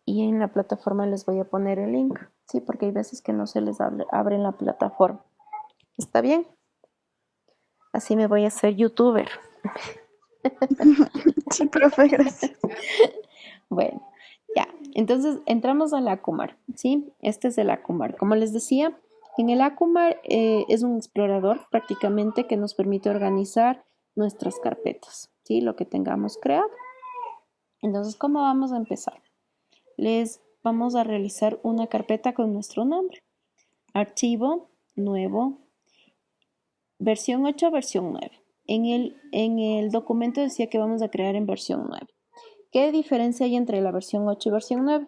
y en la plataforma les voy a poner el link, ¿sí? Porque hay veces que no se les abre en la plataforma. ¿Está bien? Así me voy a hacer youtuber. Sí, profe, gracias. Bueno, ya. Entonces entramos al Acumar, ¿sí? Este es el Acumar. Como les decía, en el Acumar es un explorador prácticamente que nos permite organizar nuestras carpetas, ¿sí? Lo que tengamos creado. Entonces, ¿cómo vamos a empezar? Les vamos a realizar una carpeta con nuestro nombre. Archivo, nuevo, versión 8, versión 9. En el documento decía que vamos a crear en versión 9. ¿Qué diferencia hay entre la versión 8 y versión 9?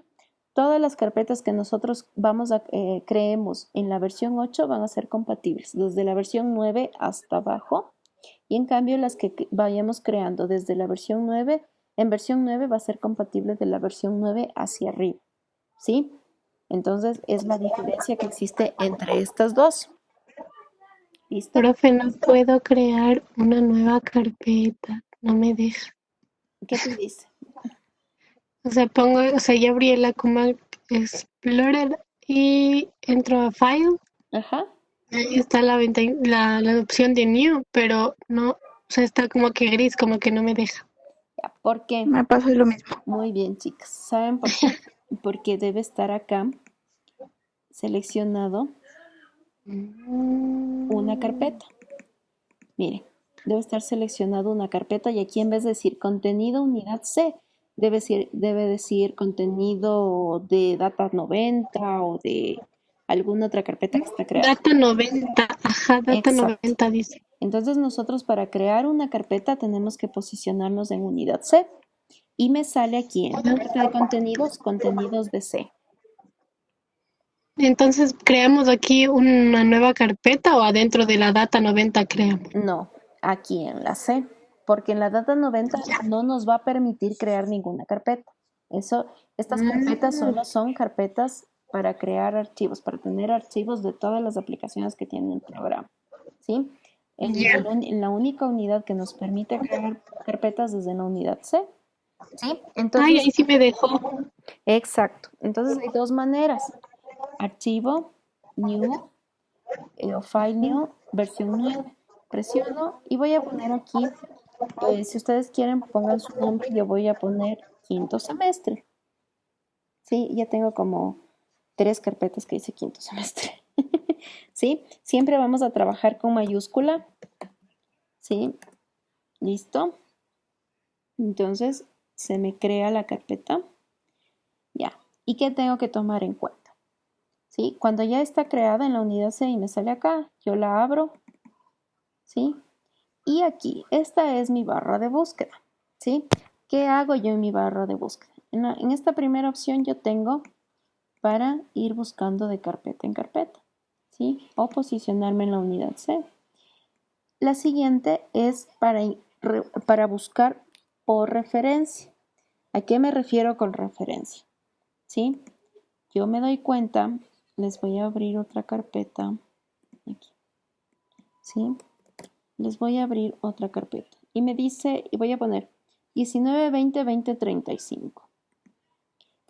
Todas las carpetas que nosotros creemos en la versión 8 van a ser compatibles desde la versión 9 hasta abajo, y en cambio las que vayamos creando desde la versión 9 en versión 9 va a ser compatible de la versión 9 hacia arriba, ¿sí? Entonces es la diferencia que existe entre estas dos. ¿Listo? Profe, no puedo crear una nueva carpeta. No me deja. ¿Qué te dice? Ya abrí el Acuma Explorer y entro a File. Ajá. Ahí está la opción de New, pero no, está como que gris, como que no me deja. Ya, ¿por qué? Me pasó lo mismo. Muy bien, chicas. ¿Saben por qué? Porque debe estar acá seleccionado una carpeta. Miren, debe estar seleccionado una carpeta y aquí en vez de decir contenido unidad C, debe decir contenido de data 90 o de alguna otra carpeta que está creada. Data 90, ajá, Data Exacto. 90 dice. Entonces nosotros para crear una carpeta tenemos que posicionarnos en unidad C y me sale aquí en la parte de contenidos de C. Entonces, ¿creamos aquí una nueva carpeta o adentro de la Data 90 creamos? No, aquí en la C, porque en la data 90 no nos va a permitir crear ninguna carpeta. Estas carpetas solo son carpetas para crear archivos, para tener archivos de todas las aplicaciones que tiene el programa, ¿sí? En la única unidad que nos permite crear carpetas es en la unidad C, ¿sí? Ay, Entonces, ahí sí me dejó. exacto. Entonces hay dos maneras: archivo, new, o file new, versión 9. Presiono y voy a poner aquí, si ustedes quieren, pongan su nombre, yo voy a poner quinto semestre. Sí, ya tengo como 3 carpetas que dice quinto semestre. ¿Sí? Siempre vamos a trabajar con mayúscula. ¿Sí? ¿Listo? Entonces, se me crea la carpeta. Ya. ¿Y qué tengo que tomar en cuenta? ¿Sí? Cuando ya está creada en la unidad C y me sale acá, yo la abro. ¿Sí? Y aquí, esta es mi barra de búsqueda, ¿sí? ¿Qué hago yo en mi barra de búsqueda? En esta primera opción yo tengo para ir buscando de carpeta en carpeta, ¿sí? O posicionarme en la unidad C. La siguiente es para buscar por referencia. ¿A qué me refiero con referencia? ¿Sí? Yo me doy cuenta, les voy a abrir otra carpeta, aquí, ¿sí? Les voy a abrir otra carpeta y me dice, y voy a poner 19, 20, 20, 35.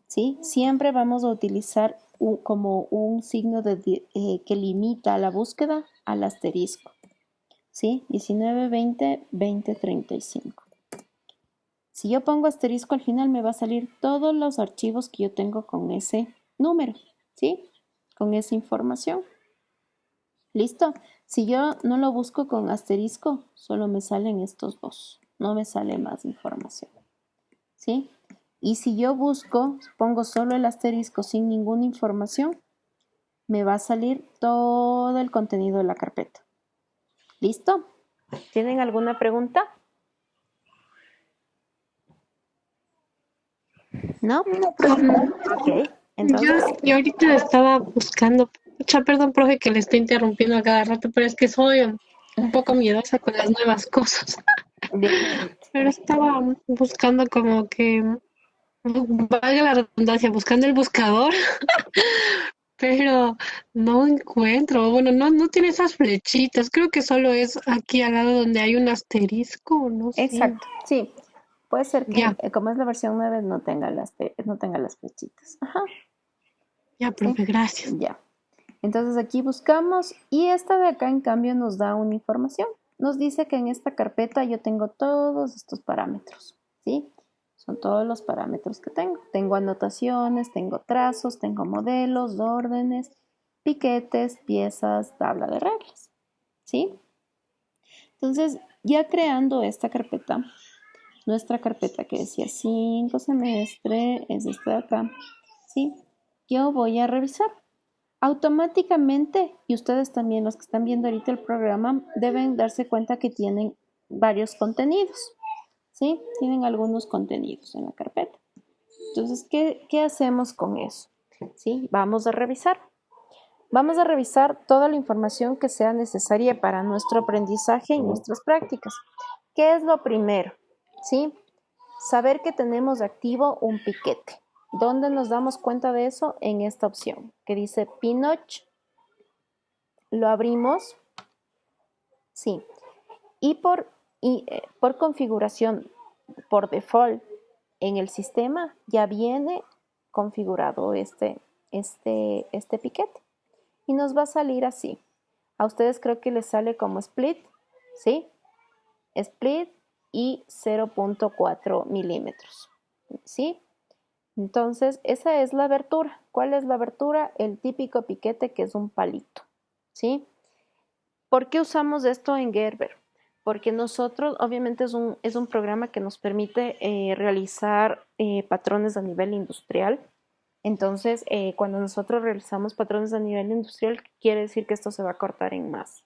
¿Sí? Siempre vamos a utilizar como un signo que limita la búsqueda al asterisco. ¿Sí? 19, 20, 20, 35. Si yo pongo asterisco al final me va a salir todos los archivos que yo tengo con ese número, ¿sí? Con esa información. ¿Listo? Si yo no lo busco con asterisco, solo me salen estos dos, no me sale más información, ¿sí? Y si yo pongo solo el asterisco sin ninguna información, me va a salir todo el contenido de la carpeta. ¿Listo? ¿Tienen alguna pregunta? ¿No? Ok, entonces, Yo ahorita estaba buscando, perdón, profe, que le estoy interrumpiendo a cada rato, pero es que soy un poco miedosa con las nuevas cosas. bien. Pero estaba buscando como que, valga la redundancia, buscando el buscador, pero no encuentro. Bueno, no tiene esas flechitas. Creo que solo es aquí al lado donde hay un asterisco, no sé. Exacto, sí. Puede ser que, Ya, como es la versión 9, no tenga no tenga las flechitas. Ajá, ya, profe, sí, gracias. ya. Entonces aquí buscamos y esta de acá en cambio nos da una información. Nos dice que en esta carpeta yo tengo todos estos parámetros, ¿sí? Son todos los parámetros que tengo. Tengo anotaciones, tengo trazos, tengo modelos, órdenes, piquetes, piezas, tabla de reglas, ¿sí? Entonces, ya creando esta carpeta, nuestra carpeta que decía 5 semestre, es esta de acá, ¿sí? Yo voy a revisar. Automáticamente, y ustedes también, los que están viendo ahorita el programa, deben darse cuenta que tienen varios contenidos, ¿sí? Tienen algunos contenidos en la carpeta. Entonces, ¿qué hacemos con eso? ¿Sí? Vamos a revisar. Vamos a revisar toda la información que sea necesaria para nuestro aprendizaje y nuestras prácticas. ¿Qué es lo primero? ¿Sí? Saber que tenemos activo un piquete. ¿Dónde nos damos cuenta de eso? En esta opción que dice Pinotch. Lo abrimos, sí. Y por configuración, por default, en el sistema ya viene configurado este piquete. Y nos va a salir así. A ustedes creo que les sale como split, ¿sí? Split y 0.4 milímetros, ¿sí? Entonces, esa es la abertura. ¿Cuál es la abertura? El típico piquete que es un palito, ¿sí? ¿Por qué usamos esto en Gerber? Porque nosotros, obviamente es un programa que nos permite realizar patrones a nivel industrial. Entonces, cuando nosotros realizamos patrones a nivel industrial, quiere decir que esto se va a cortar en masa,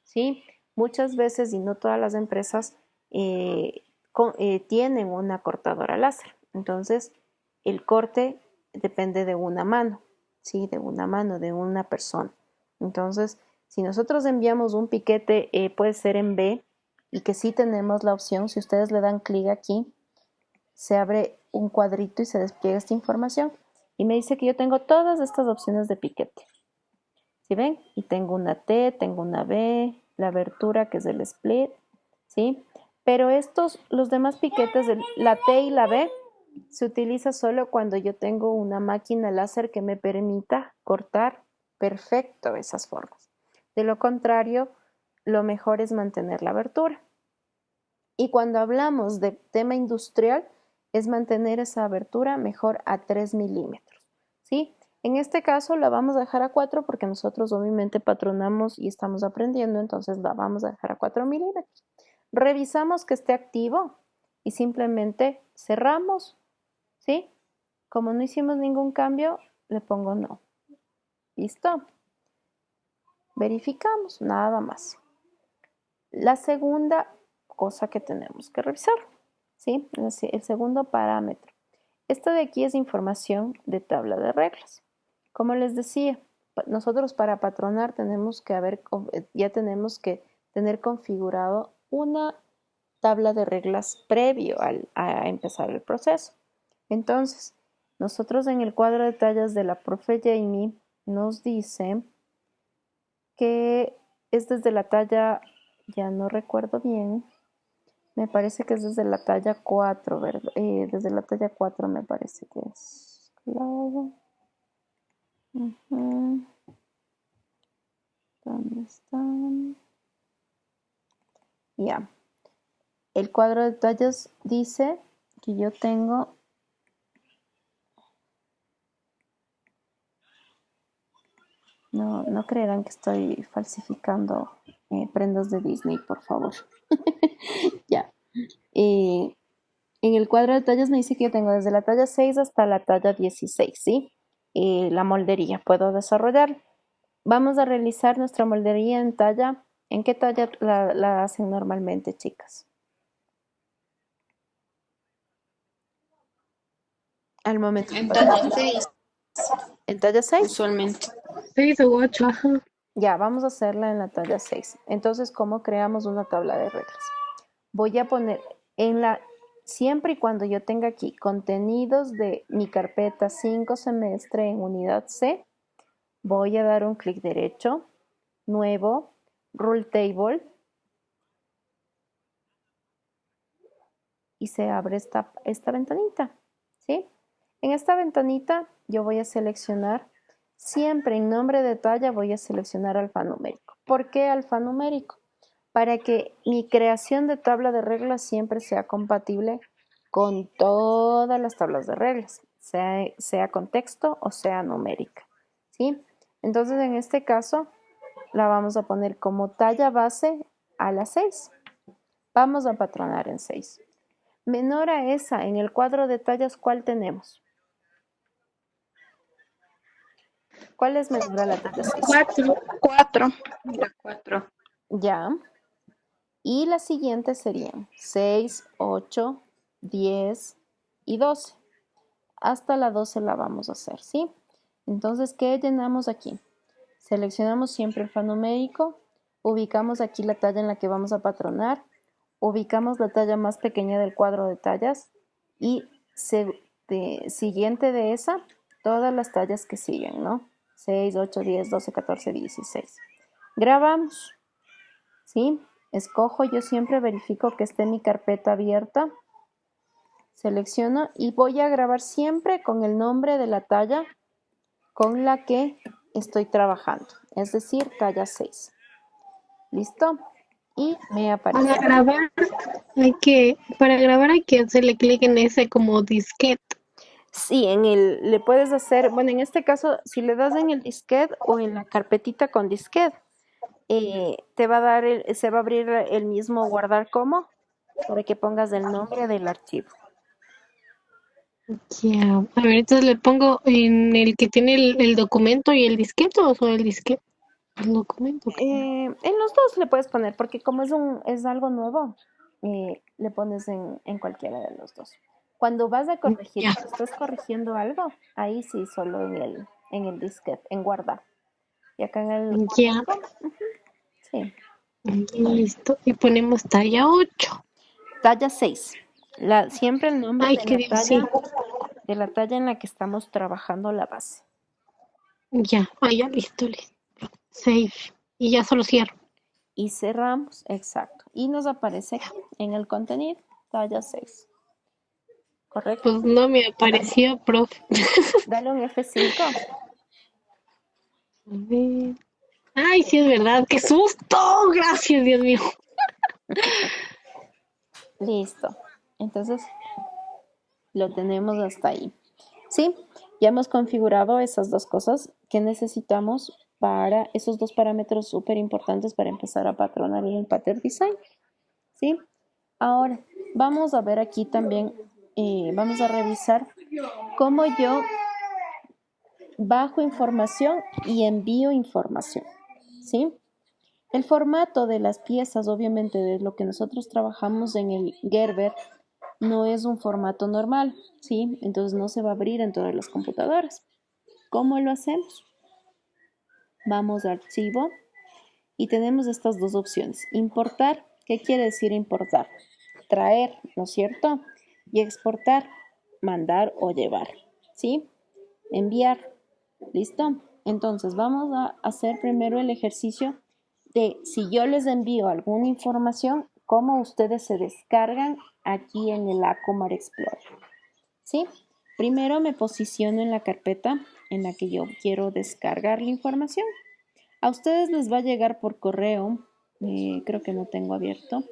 ¿sí? Muchas veces, y no todas las empresas, tienen una cortadora láser. Entonces, el corte depende de una mano, ¿sí? De una mano, de una persona. Entonces, si nosotros enviamos un piquete, puede ser en B, y que sí tenemos la opción, si ustedes le dan clic aquí, se abre un cuadrito y se despliega esta información. Y me dice que yo tengo todas estas opciones de piquete. ¿Sí ven? Y tengo una T, tengo una B, la abertura que es el split, ¿sí? Pero los demás piquetes, la T y la B, se utiliza solo cuando yo tengo una máquina láser que me permita cortar perfecto esas formas. De lo contrario, lo mejor es mantener la abertura. Y cuando hablamos de tema industrial, es mantener esa abertura mejor a 3 milímetros, ¿sí? En este caso la vamos a dejar a 4 porque nosotros obviamente patronamos y estamos aprendiendo, entonces la vamos a dejar a 4 milímetros. Revisamos que esté activo y simplemente cerramos, ¿sí? Como no hicimos ningún cambio, le pongo no. ¿Listo? Verificamos, nada más. La segunda cosa que tenemos que revisar, ¿sí? El segundo parámetro. Esta de aquí es información de tabla de reglas. Como les decía, nosotros para patronar ya tenemos que tener configurado una tabla de reglas previo a empezar el proceso. Entonces, nosotros en el cuadro de tallas de la profe Jamie nos dice que es desde la talla, ya no recuerdo bien, me parece que es desde la talla 4, ¿verdad? Desde la talla 4 me parece que es. Claro. ¿Dónde están? Ya. El cuadro de tallas dice que yo tengo. No creerán que estoy falsificando prendas de Disney, por favor. Ya. En el cuadro de tallas me dice que yo tengo desde la talla 6 hasta la talla 16, ¿sí? La moldería puedo desarrollar. Vamos a realizar nuestra moldería en talla. ¿En qué talla la hacen normalmente, chicas? Al momento de En patronar. talla 6, ¿En talla 6? usualmente. 6 o 8, ajá. Ya, vamos a hacerla en la talla 6. Entonces, ¿cómo creamos una tabla de reglas? Voy a poner siempre y cuando yo tenga aquí contenidos de mi carpeta 5 semestre en unidad C, voy a dar un clic derecho, nuevo, Rule Table. y se abre esta ventanita, ¿sí? En esta ventanita yo voy a seleccionar, siempre en nombre de talla voy a seleccionar alfanumérico. ¿Por qué alfanumérico? Para que mi creación de tabla de reglas siempre sea compatible con todas las tablas de reglas, sea con texto o sea numérica, ¿sí? Entonces en este caso la vamos a poner como talla base a la 6. Vamos a patronar en 6. Menor a esa, en el cuadro de tallas, ¿cuál tenemos? ¿Cuál es menor a la talla 6? 4. La 4. Ya. Y las siguientes serían 6, 8, 10 y 12. Hasta la 12 la vamos a hacer, ¿sí? Entonces, ¿qué llenamos aquí? Seleccionamos siempre el alfanumérico, ubicamos aquí la talla en la que vamos a patronar, ubicamos la talla más pequeña del cuadro de tallas y siguiente de esa, todas las tallas que siguen, ¿no? 6, 8, 10, 12, 14, 16. Grabamos, ¿sí? Escojo, yo siempre verifico que esté mi carpeta abierta, selecciono y voy a grabar siempre con el nombre de la talla con la que estoy trabajando, es decir, talla 6. ¿Listo? Y me aparece. Para grabar hay que hacerle clic en ese como disquete. Sí, le puedes hacer, bueno, en este caso, si le das en el disquete o en la carpetita con disquete, te va a dar, se va a abrir el mismo guardar como para que pongas el nombre del archivo. Ya, a ver, entonces le pongo en el que tiene el documento y el disquete o solo el disquete. El documento. En los dos le puedes poner, porque como es algo nuevo, le pones en cualquiera de los dos. Cuando vas a corregir, Ya. cuando estás corrigiendo algo, ahí sí, solo en el disquete, en guardar. Y acá en el Ya, sí. listo. Y ponemos talla 8. Talla 6. Siempre el nombre Ay, qué Dios, sí. de la talla en la que estamos trabajando la base. Ya, ya, listo, listo. Save. Y ya solo cierro. Y cerramos, exacto. Y nos aparece en el contenido, talla 6. ¿Correcto? Pues no me apareció, profe. Dale un F5. A ver. Ay, sí es verdad, qué susto. Gracias, Dios mío. Listo. Entonces, lo tenemos hasta ahí. ¿Sí? Ya hemos configurado esas dos cosas que necesitamos para esos dos parámetros súper importantes para empezar a patronar en el pattern design. ¿Sí? Ahora, vamos a ver aquí también, vamos a revisar cómo yo bajo información y envío información. ¿Sí? El formato de las piezas, obviamente, de lo que nosotros trabajamos en el Gerber, no es un formato normal, ¿sí? Entonces no se va a abrir en todas las computadoras. ¿Cómo lo hacemos? Vamos a archivo y tenemos estas dos opciones. Importar, ¿qué quiere decir importar? Traer, ¿no es cierto? Y exportar, mandar o llevar, ¿sí? Enviar, ¿listo? Entonces vamos a hacer primero el ejercicio de si yo les envío alguna información, cómo ustedes se descargan aquí en el Acomar Explorer, ¿sí? Primero me posiciono en la carpeta en la que yo quiero descargar la información. A ustedes les va a llegar por correo, creo que no tengo abierto,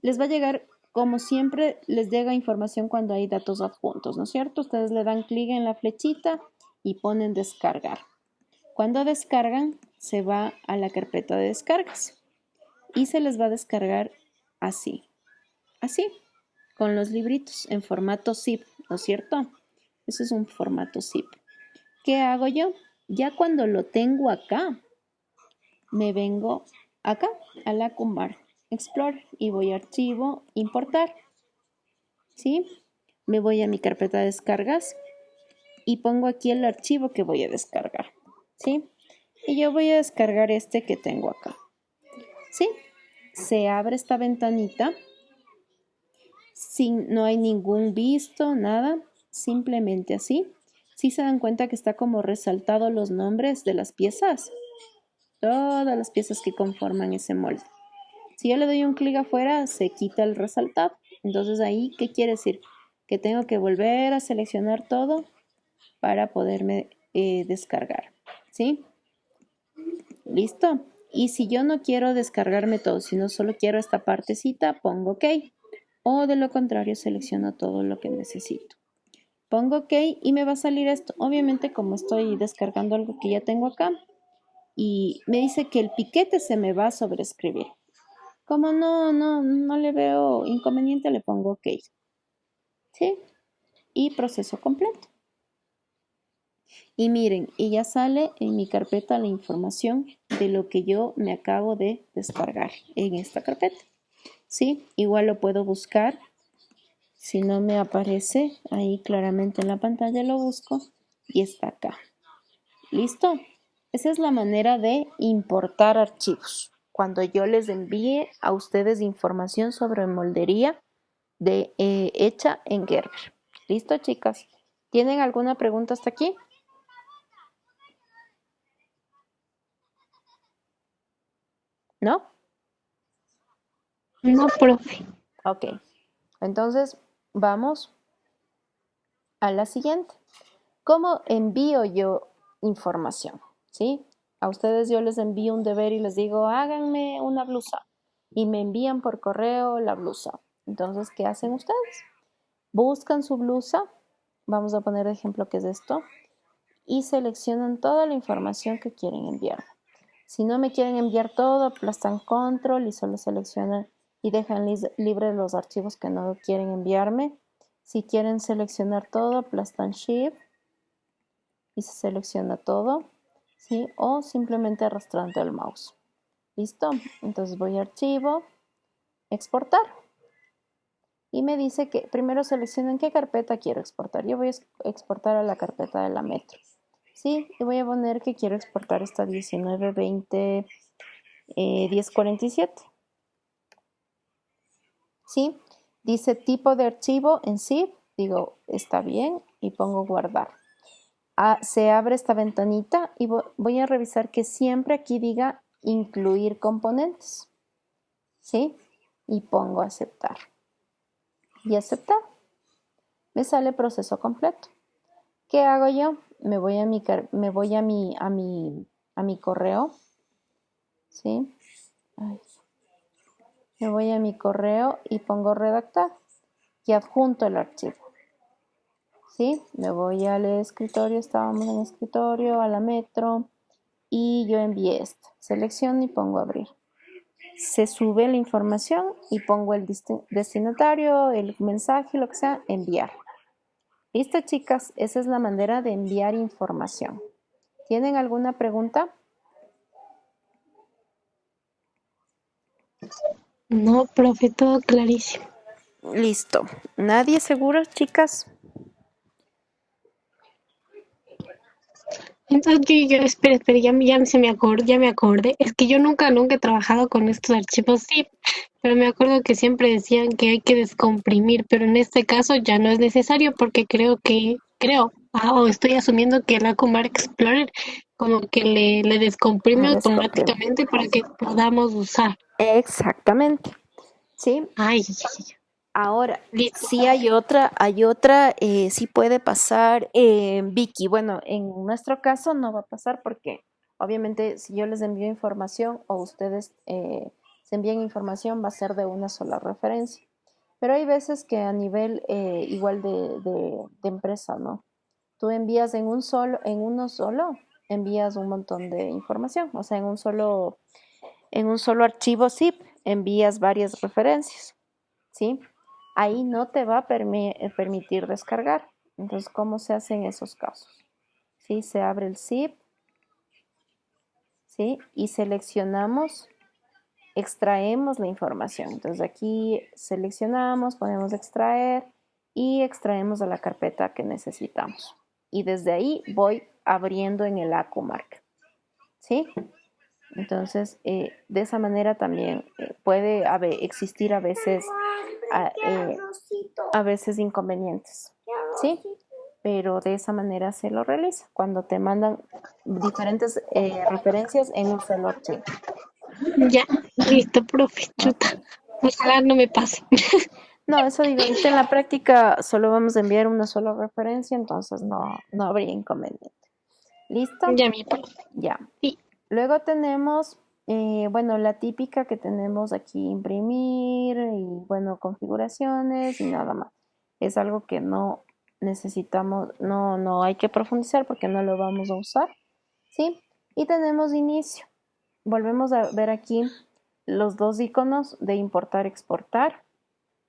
les va a llegar, como siempre, les llega información cuando hay datos adjuntos, ¿no es cierto? Ustedes le dan clic en la flechita y ponen descargar. Cuando descargan, se va a la carpeta de descargas y se les va a descargar así, con los libritos en formato zip, ¿no es cierto? Ese es un formato zip. ¿Qué hago yo? Ya cuando lo tengo acá, me vengo acá a la Acomar Explorer y voy a archivo, importar, ¿sí? Me voy a mi carpeta de descargas y pongo aquí el archivo que voy a descargar, ¿sí? Y yo voy a descargar este que tengo acá, ¿sí? Se abre esta ventanita, no hay ningún visto, nada, simplemente así. ¿Sí se dan cuenta que está como resaltado los nombres de las piezas? Todas las piezas que conforman ese molde. Si yo le doy un clic afuera, se quita el resaltado. Entonces ahí, ¿qué quiere decir? Que tengo que volver a seleccionar todo para poderme descargar, ¿sí? ¿Listo? Y si yo no quiero descargarme todo, sino solo quiero esta partecita, pongo OK. O de lo contrario, selecciono todo lo que necesito. Pongo OK y me va a salir esto. Obviamente, como estoy descargando algo que ya tengo acá, y me dice que el piquete se me va a sobreescribir. Como no le veo inconveniente, le pongo OK. ¿Sí? Y proceso completo. Y miren, y ya sale en mi carpeta la información de lo que yo me acabo de descargar en esta carpeta. ¿Sí? Igual lo puedo buscar. Si no me aparece ahí claramente en la pantalla, lo busco y está acá. ¿Listo? Esa es la manera de importar archivos. Cuando yo les envíe a ustedes información sobre moldería hecha en Gerber. ¿Listo, chicas? ¿Tienen alguna pregunta hasta aquí? ¿No? No, profe. Ok. Entonces, vamos a la siguiente. ¿Cómo envío yo información? ¿Sí? A ustedes yo les envío un deber y les digo, háganme una blusa. Y me envían por correo la blusa. Entonces, ¿qué hacen ustedes? Buscan su blusa. Vamos a poner de ejemplo que es esto. Y seleccionan toda la información que quieren enviar. Si no me quieren enviar todo, aplastan control y solo seleccionan y dejan libres los archivos que no quieren enviarme. Si quieren seleccionar todo, aplastan shift y se selecciona todo, ¿sí? O simplemente arrastrando el mouse. ¿Listo? Entonces voy a archivo, exportar. Y me dice que primero selecciono en qué carpeta quiero exportar. Yo voy a exportar a la carpeta de la Metro. ¿Sí? Y voy a poner que quiero exportar esta 1920 1047. ¿Sí? Dice tipo de archivo en zip. Digo, está bien y pongo guardar. Se abre esta ventanita y voy a revisar que siempre aquí diga incluir componentes. ¿Sí? Y pongo aceptar. Y aceptar. Me sale proceso completo. ¿Qué hago yo? Me voy a mi correo. ¿Sí? Ay. Me voy a mi correo y pongo redactar y adjunto el archivo. ¿Sí? Me voy al escritorio, estábamos en escritorio, a la Metro y yo envié esto. Selecciono y pongo abrir. Se sube la información y pongo el destinatario, el mensaje, lo que sea, enviar. ¿Listo, chicas? Esa es la manera de enviar información. ¿Tienen alguna pregunta? No, profe, todo clarísimo. Listo. ¿Nadie seguro, chicas? Entonces espera, ya me acordé. Es que yo nunca he trabajado con estos archivos zip, pero me acuerdo que siempre decían que hay que descomprimir, pero en este caso ya no es necesario porque o estoy asumiendo que el Acumar Explorer como que le descomprime automáticamente para que podamos usar. Exactamente. ¿Sí? Ay, Ahora, listo. sí hay otra, sí puede pasar, Vicky. Bueno, en nuestro caso no va a pasar porque obviamente si yo les envío información o ustedes se envían información va a ser de una sola referencia. Pero hay veces que a nivel igual de empresa, ¿no? Tú envías en uno solo, envías un montón de información. O sea, en un solo archivo zip envías varias referencias, ¿sí? Ahí no te va a permitir descargar. Entonces, ¿cómo se hace en esos casos? ¿Sí? Se abre el zip, ¿sí? Y seleccionamos, extraemos la información. Entonces, aquí seleccionamos, ponemos extraer y extraemos de la carpeta que necesitamos. Y desde ahí voy abriendo en el Acumark, ¿sí? Entonces, de esa manera también puede existir a veces inconvenientes, ¿sí? Pero de esa manera se lo realiza cuando te mandan diferentes referencias en un solo archivo. Ya, listo, profe, chuta. Ojalá no me pase. No, eso digo, ahorita en la práctica solo vamos a enviar una sola referencia, entonces no habría inconveniente. ¿Listo? Ya, mi profe. Ya. Sí. Luego tenemos, bueno, la típica que tenemos aquí, imprimir y, bueno, configuraciones y nada más. Es algo que no necesitamos, no hay que profundizar porque no lo vamos a usar, ¿sí? Y tenemos inicio. Volvemos a ver aquí los dos iconos de importar, exportar,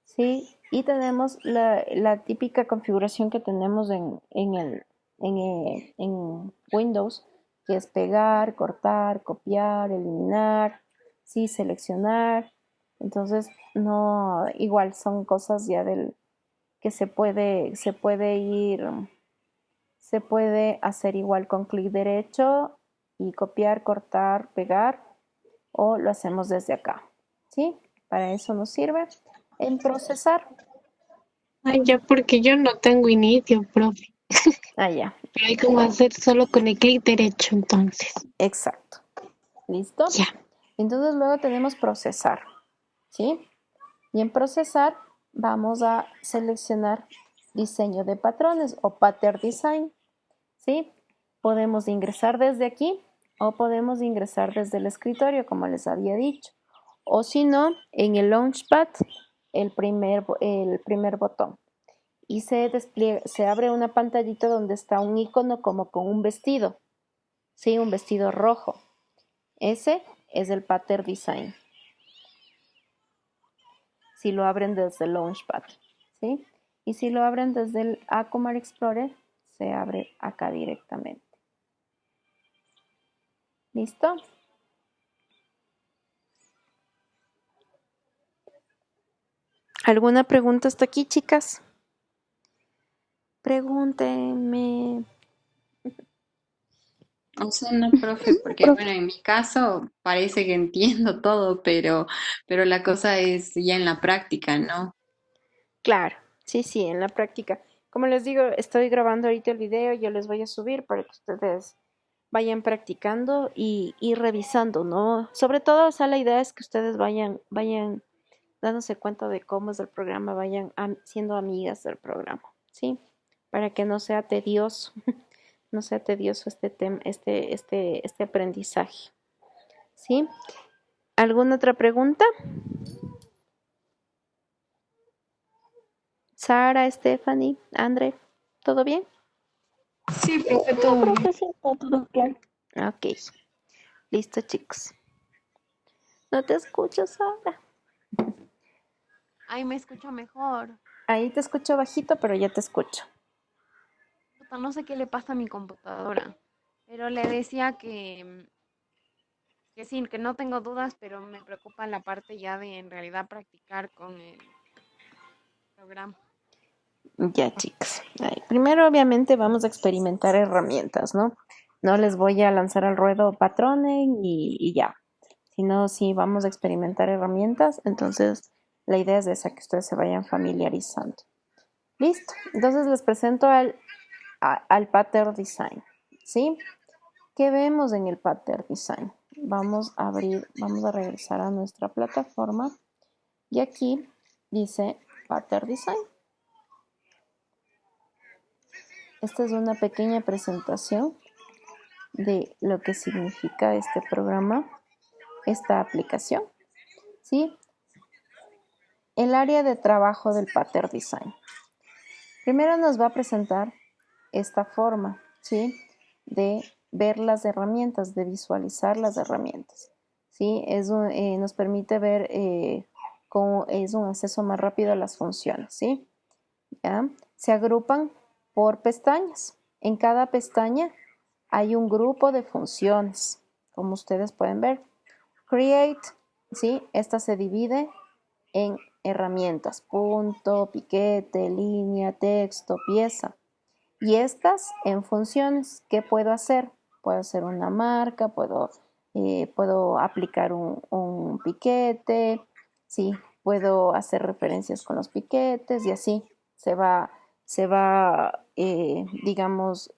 ¿sí? Y tenemos la típica configuración que tenemos en Windows, que es pegar, cortar, copiar, eliminar, ¿sí? Seleccionar. Entonces, no, igual son cosas ya del que se puede hacer igual con clic derecho y copiar, cortar, pegar, o lo hacemos desde acá, ¿sí? Para eso nos sirve. En procesar, Ay, ya, porque yo no tengo inicio, profe. ya, Pero hay como hacer solo con el clic derecho, entonces. exacto. ¿Listo? Ya. Entonces luego tenemos procesar, ¿sí? Y en procesar vamos a seleccionar diseño de patrones o pattern design, ¿sí? Podemos ingresar desde aquí o podemos ingresar desde el escritorio, como les había dicho. O si no, en el Launchpad, el primer botón. Y se abre una pantallita donde está un icono como con un vestido, ¿sí? Un vestido rojo. Ese es el pattern design. Si lo abren desde el Launchpad, ¿sí? Y si lo abren desde el Acomar Explorer, se abre acá directamente. ¿Listo? ¿Alguna pregunta hasta aquí, chicas? Pregúntenme. O sea, no, profe, porque bueno, en mi caso parece que entiendo todo, pero la cosa es ya en la práctica, ¿no? Claro, sí, en la práctica. Como les digo, estoy grabando ahorita el video, yo les voy a subir para que ustedes vayan practicando y revisando, ¿no? Sobre todo, o sea, la idea es que ustedes vayan dándose cuenta de cómo es el programa, vayan siendo amigas del programa, ¿sí? Para que no sea tedioso, no sea tedioso este tema, este aprendizaje, ¿sí? ¿Alguna otra pregunta? Sara, Stephanie, André, ¿todo bien? Sí, profe, todo bien. Profesor, todo claro. Ok, listo, chicos. No te escucho, Sara. Ay, me escucho mejor. Ahí te escucho bajito, pero ya te escucho. Puta, no sé qué le pasa a mi computadora, pero le decía que sí, que no tengo dudas, pero me preocupa la parte ya de en realidad practicar con el programa. Ya, chicos. Ay, primero, obviamente, vamos a experimentar herramientas, ¿no? No les voy a lanzar al ruedo patrones y ya. Sino, sí, vamos a experimentar herramientas. Entonces, la idea es esa, que ustedes se vayan familiarizando. Listo. Entonces, les presento al pattern design, ¿sí? ¿Qué vemos en el pattern design? Vamos a regresar a nuestra plataforma y aquí dice pattern design. Esta es una pequeña presentación de lo que significa este programa, esta aplicación, ¿sí? El área de trabajo del pattern design. Primero nos va a presentar esta forma, ¿sí? De ver las herramientas, de visualizar las herramientas, ¿sí? Nos permite ver cómo es un acceso más rápido a las funciones, ¿sí? ¿Ya? Se agrupan por pestañas. En cada pestaña hay un grupo de funciones, como ustedes pueden ver. Create, ¿sí? Esta se divide en herramientas, punto, piquete, línea, texto, pieza. Y estas en funciones, ¿qué puedo hacer? Puedo hacer una marca, puedo aplicar un piquete, ¿sí? Puedo hacer referencias con los piquetes y así se va, digamos,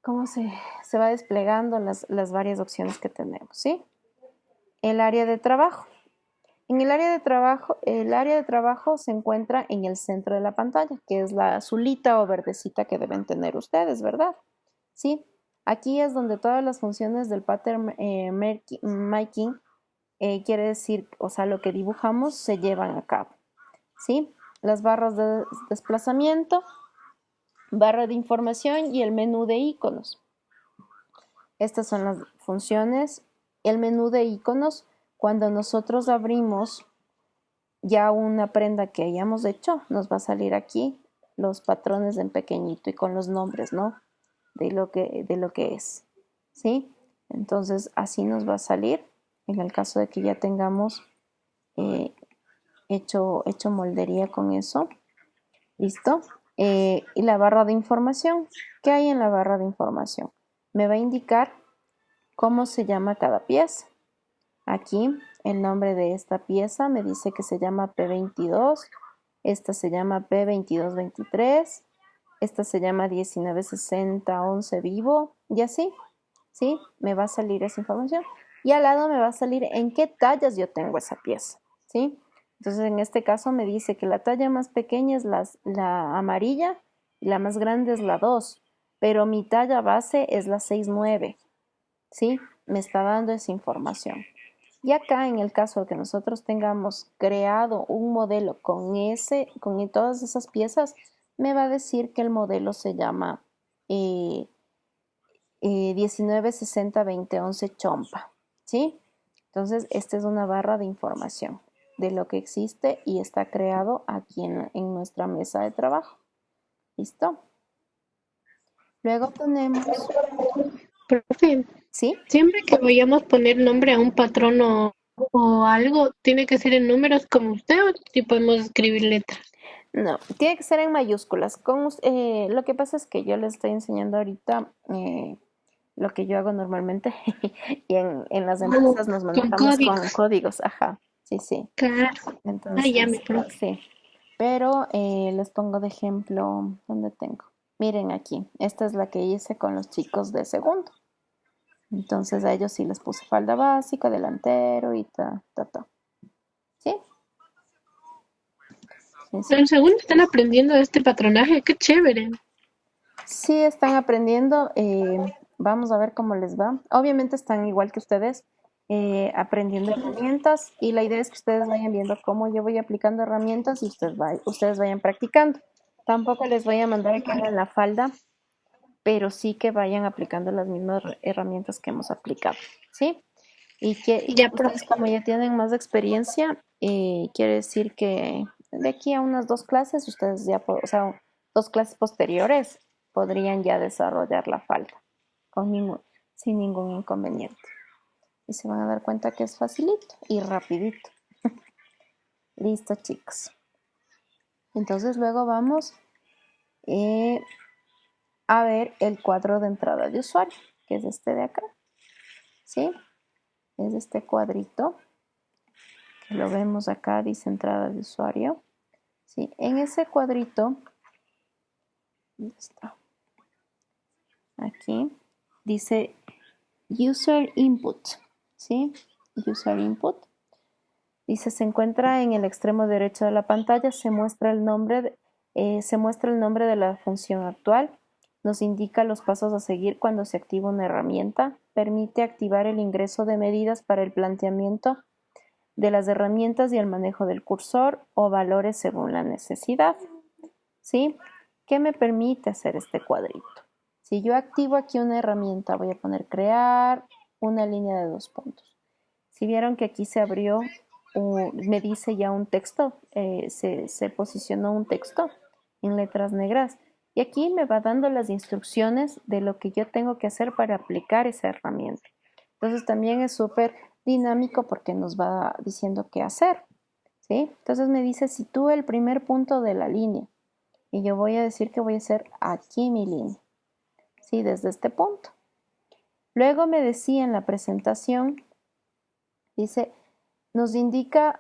cómo se va desplegando las varias opciones que tenemos, ¿sí? El área de trabajo. En el área de trabajo se encuentra en el centro de la pantalla, que es la azulita o verdecita que deben tener ustedes, ¿verdad? Sí, aquí es donde todas las funciones del pattern making, quiere decir, o sea, lo que dibujamos se llevan a cabo, ¿sí? Las barras de desplazamiento, barra de información y el menú de iconos. Estas son las funciones. El menú de iconos, cuando nosotros abrimos ya una prenda que hayamos hecho, nos va a salir aquí los patrones en pequeñito y con los nombres, ¿no? De lo que es, ¿sí? Entonces así nos va a salir en el caso de que ya tengamos hecho moldería con eso. ¿Listo? Y la barra de información. ¿Qué hay en la barra de información? Me va a indicar cómo se llama cada pieza. Aquí el nombre de esta pieza me dice que se llama P22, esta se llama P2223, esta se llama 196011 vivo y así, ¿sí? Me va a salir esa información. Y al lado me va a salir en qué tallas yo tengo esa pieza, ¿sí? Entonces en este caso me dice que la talla más pequeña es la amarilla y la más grande es la 2, pero mi talla base es la 6,9, ¿sí? Me está dando esa información. Y acá en el caso de que nosotros tengamos creado un modelo con todas esas piezas, me va a decir que el modelo se llama 1960-2011 Chompa, ¿sí? Entonces, esta es una barra de información de lo que existe y está creado aquí en nuestra mesa de trabajo. ¿Listo? Luego tenemos, Profe, ¿sí? siempre que vayamos a poner nombre a un patrón o algo, ¿tiene que ser en números como usted o si podemos escribir letras? No, tiene que ser en mayúsculas. Lo que pasa es que yo les estoy enseñando ahorita lo que yo hago normalmente y en las empresas nos Con manejamos con códigos. códigos. Ajá, sí, sí. Claro. Ay, ya, mi Entonces, profe. sí. Pero les pongo de ejemplo, ¿dónde tengo? Miren aquí, esta es la que hice con los chicos de segundo. Entonces a ellos sí les puse falda básica, delantero y ta. ¿Sí? Sí. En segundo están aprendiendo este patronaje, qué chévere. Sí, están aprendiendo. Vamos a ver cómo les va. Obviamente están igual que ustedes, aprendiendo herramientas y la idea es que ustedes vayan viendo cómo yo voy aplicando herramientas y ustedes vayan practicando. Tampoco les voy a mandar a que hagan la falda, pero sí que vayan aplicando las mismas herramientas que hemos aplicado, ¿sí? Y que Ya, ustedes profe. como ya tienen más experiencia, quiere decir que de aquí a unas 2 clases, ustedes ya, o sea, 2 clases posteriores, podrían ya desarrollar la falda sin ningún inconveniente. Y se van a dar cuenta que es facilito y rapidito. Listo, chicos. Entonces luego vamos a ver el cuadro de entrada de usuario, que es este de acá, ¿sí? Es este cuadrito, que lo vemos acá, dice entrada de usuario. ¿Sí? En ese cuadrito, ¿dónde está? Aquí, dice User Input, ¿sí? User Input. Dice, se encuentra en el extremo derecho de la pantalla, se muestra el nombre de la función actual, nos indica los pasos a seguir cuando se activa una herramienta, permite activar el ingreso de medidas para el planteamiento de las herramientas y el manejo del cursor o valores según la necesidad, ¿sí? ¿Qué me permite hacer este cuadrito? Si yo activo aquí una herramienta, voy a poner crear una línea de 2 puntos. Si vieron que aquí se abrió, me dice ya un texto, se posicionó un texto en letras negras. Y aquí me va dando las instrucciones de lo que yo tengo que hacer para aplicar esa herramienta. Entonces también es súper dinámico porque nos va diciendo qué hacer, ¿sí? Entonces me dice, sitúa el primer punto de la línea. Y yo voy a decir que voy a hacer aquí mi línea, ¿sí? Desde este punto. Luego me decía en la presentación, dice, nos indica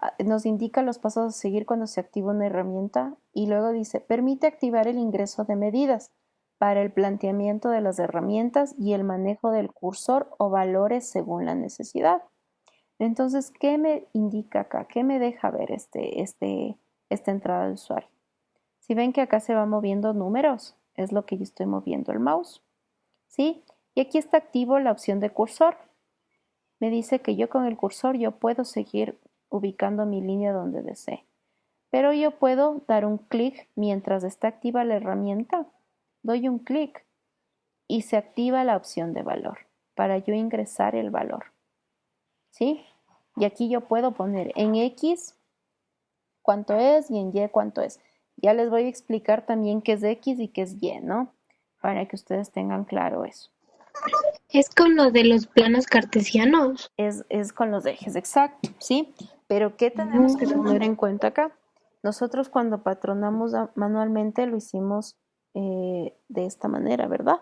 los pasos a seguir cuando se activa una herramienta y luego dice, permite activar el ingreso de medidas para el planteamiento de las herramientas y el manejo del cursor o valores según la necesidad. Entonces, ¿qué me indica acá? ¿Qué me deja ver esta entrada de usuario? Si ven que acá se va moviendo números, es lo que yo estoy moviendo el mouse, ¿sí? Y aquí está activo la opción de cursor. Me dice que yo con el cursor yo puedo seguir ubicando mi línea donde desee. Pero yo puedo dar un clic mientras está activa la herramienta. Doy un clic y se activa la opción de valor para yo ingresar el valor, ¿sí? Y aquí yo puedo poner en X cuánto es y en Y cuánto es. Ya les voy a explicar también qué es X y qué es Y, ¿no? Para que ustedes tengan claro eso. Es con lo de los planos cartesianos. Es con los ejes, exacto, ¿sí? Pero ¿qué tenemos que tener en cuenta acá? Nosotros cuando patronamos manualmente lo hicimos de esta manera, ¿verdad?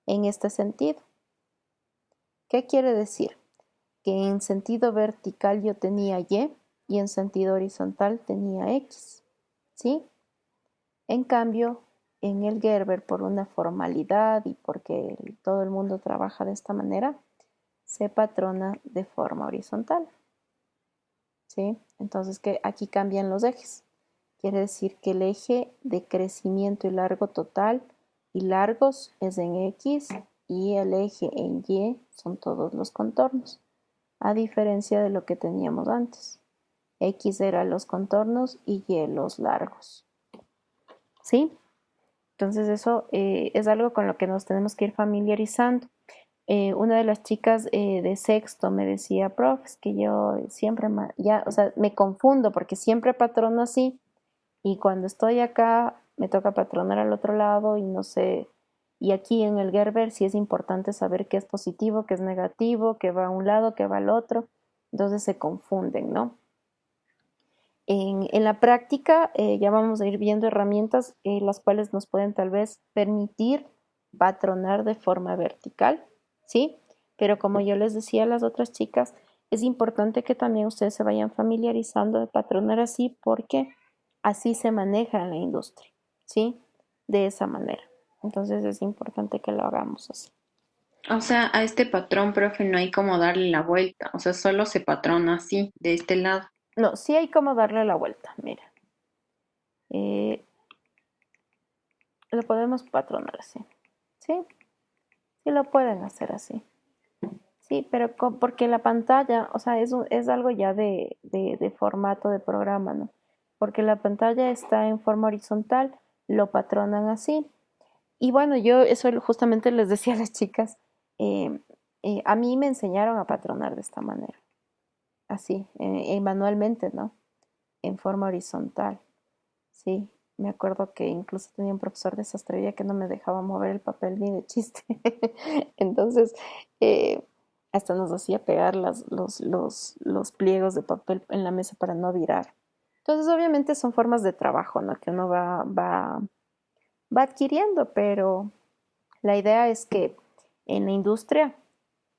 En este sentido. ¿Qué quiere decir? Que en sentido vertical yo tenía y en sentido horizontal tenía X, ¿sí? En cambio, en el Gerber, por una formalidad y porque todo el mundo trabaja de esta manera, se patrona de forma horizontal, ¿sí? Entonces, que aquí cambian los ejes. Quiere decir que el eje de crecimiento y largo total y largos es en X y el eje en Y son todos los contornos, a diferencia de lo que teníamos antes. X eran los contornos y Y los largos, ¿sí? Entonces eso es algo con lo que nos tenemos que ir familiarizando. Una de las chicas de sexto me decía, profe, es que yo siempre, o sea, me confundo porque siempre patrono así y cuando estoy acá me toca patronar al otro lado y no sé. Y aquí en el Gerber sí es importante saber qué es positivo, qué es negativo, qué va a un lado, qué va al otro. Entonces se confunden, ¿no? En la práctica ya vamos a ir viendo herramientas las cuales nos pueden tal vez permitir patronar de forma vertical, ¿sí? Pero como yo les decía a las otras chicas, es importante que también ustedes se vayan familiarizando de patronar así porque así se maneja en la industria, ¿sí? De esa manera. Entonces es importante que lo hagamos así. O sea, a este patrón, profe, no hay como darle la vuelta. O sea, solo se patrona así, de este lado. No, sí hay como darle la vuelta, mira. Lo podemos patronar así, ¿sí? Sí lo pueden hacer así. Sí, pero porque la pantalla, o sea, es algo ya de formato de programa, ¿no? Porque la pantalla está en forma horizontal, lo patronan así. Y bueno, yo eso justamente les decía a las chicas, eh, a mí me enseñaron a patronar de esta manera, así, manualmente, ¿no? En forma horizontal, sí. Me acuerdo que incluso tenía un profesor de sastrería que no me dejaba mover el papel ni de chiste. Entonces, eh, hasta nos hacía pegar los pliegos de papel en la mesa para no virar. Entonces, obviamente son formas de trabajo, ¿no? Que uno va adquiriendo, pero la idea es que en la industria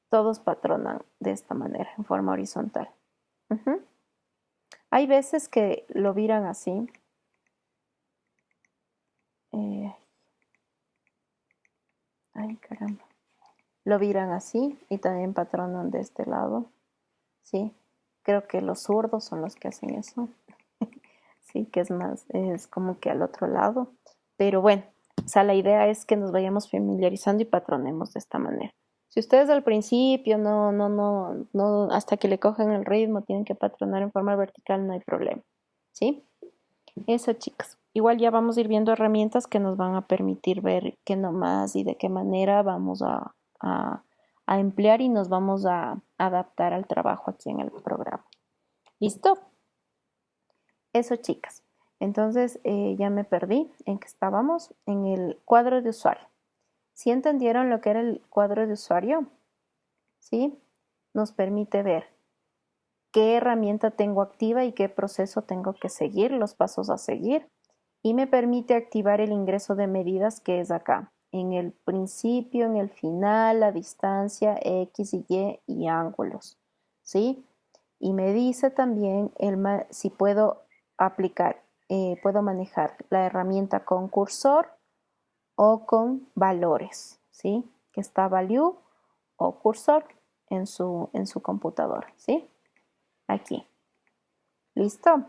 todos patronan de esta manera, en forma horizontal. Ujú. Hay veces que lo viran así. Eh, ay, caramba. Lo viran así y también patronan de este lado. Sí, creo que los zurdos son los que hacen eso. Sí, que es más, es como que al otro lado. Pero bueno, o sea, la idea es que nos vayamos familiarizando y patronemos de esta manera. Si ustedes al principio no, hasta que le cojan el ritmo, tienen que patronar en forma vertical, no hay problema. ¿Sí? Eso, chicas. Igual ya vamos a ir viendo herramientas que nos van a permitir ver qué nomás y de qué manera vamos a, a emplear y nos vamos a adaptar al trabajo aquí en el programa. ¿Listo? Eso, chicas. Entonces ya me perdí en que estábamos en el cuadro de usuario. ¿Sí entendieron lo que era el cuadro de usuario? ¿Sí? Nos permite ver qué herramienta tengo activa y qué proceso tengo que seguir, los pasos a seguir. Y me permite activar el ingreso de medidas que es acá, en el principio, en el final, la distancia, X y ángulos, ¿sí? Y me dice también si puedo aplicar, puedo manejar la herramienta con cursor o con valores, ¿sí? Que está value o cursor. en su computadora, ¿sí? Aquí. ¿Listo?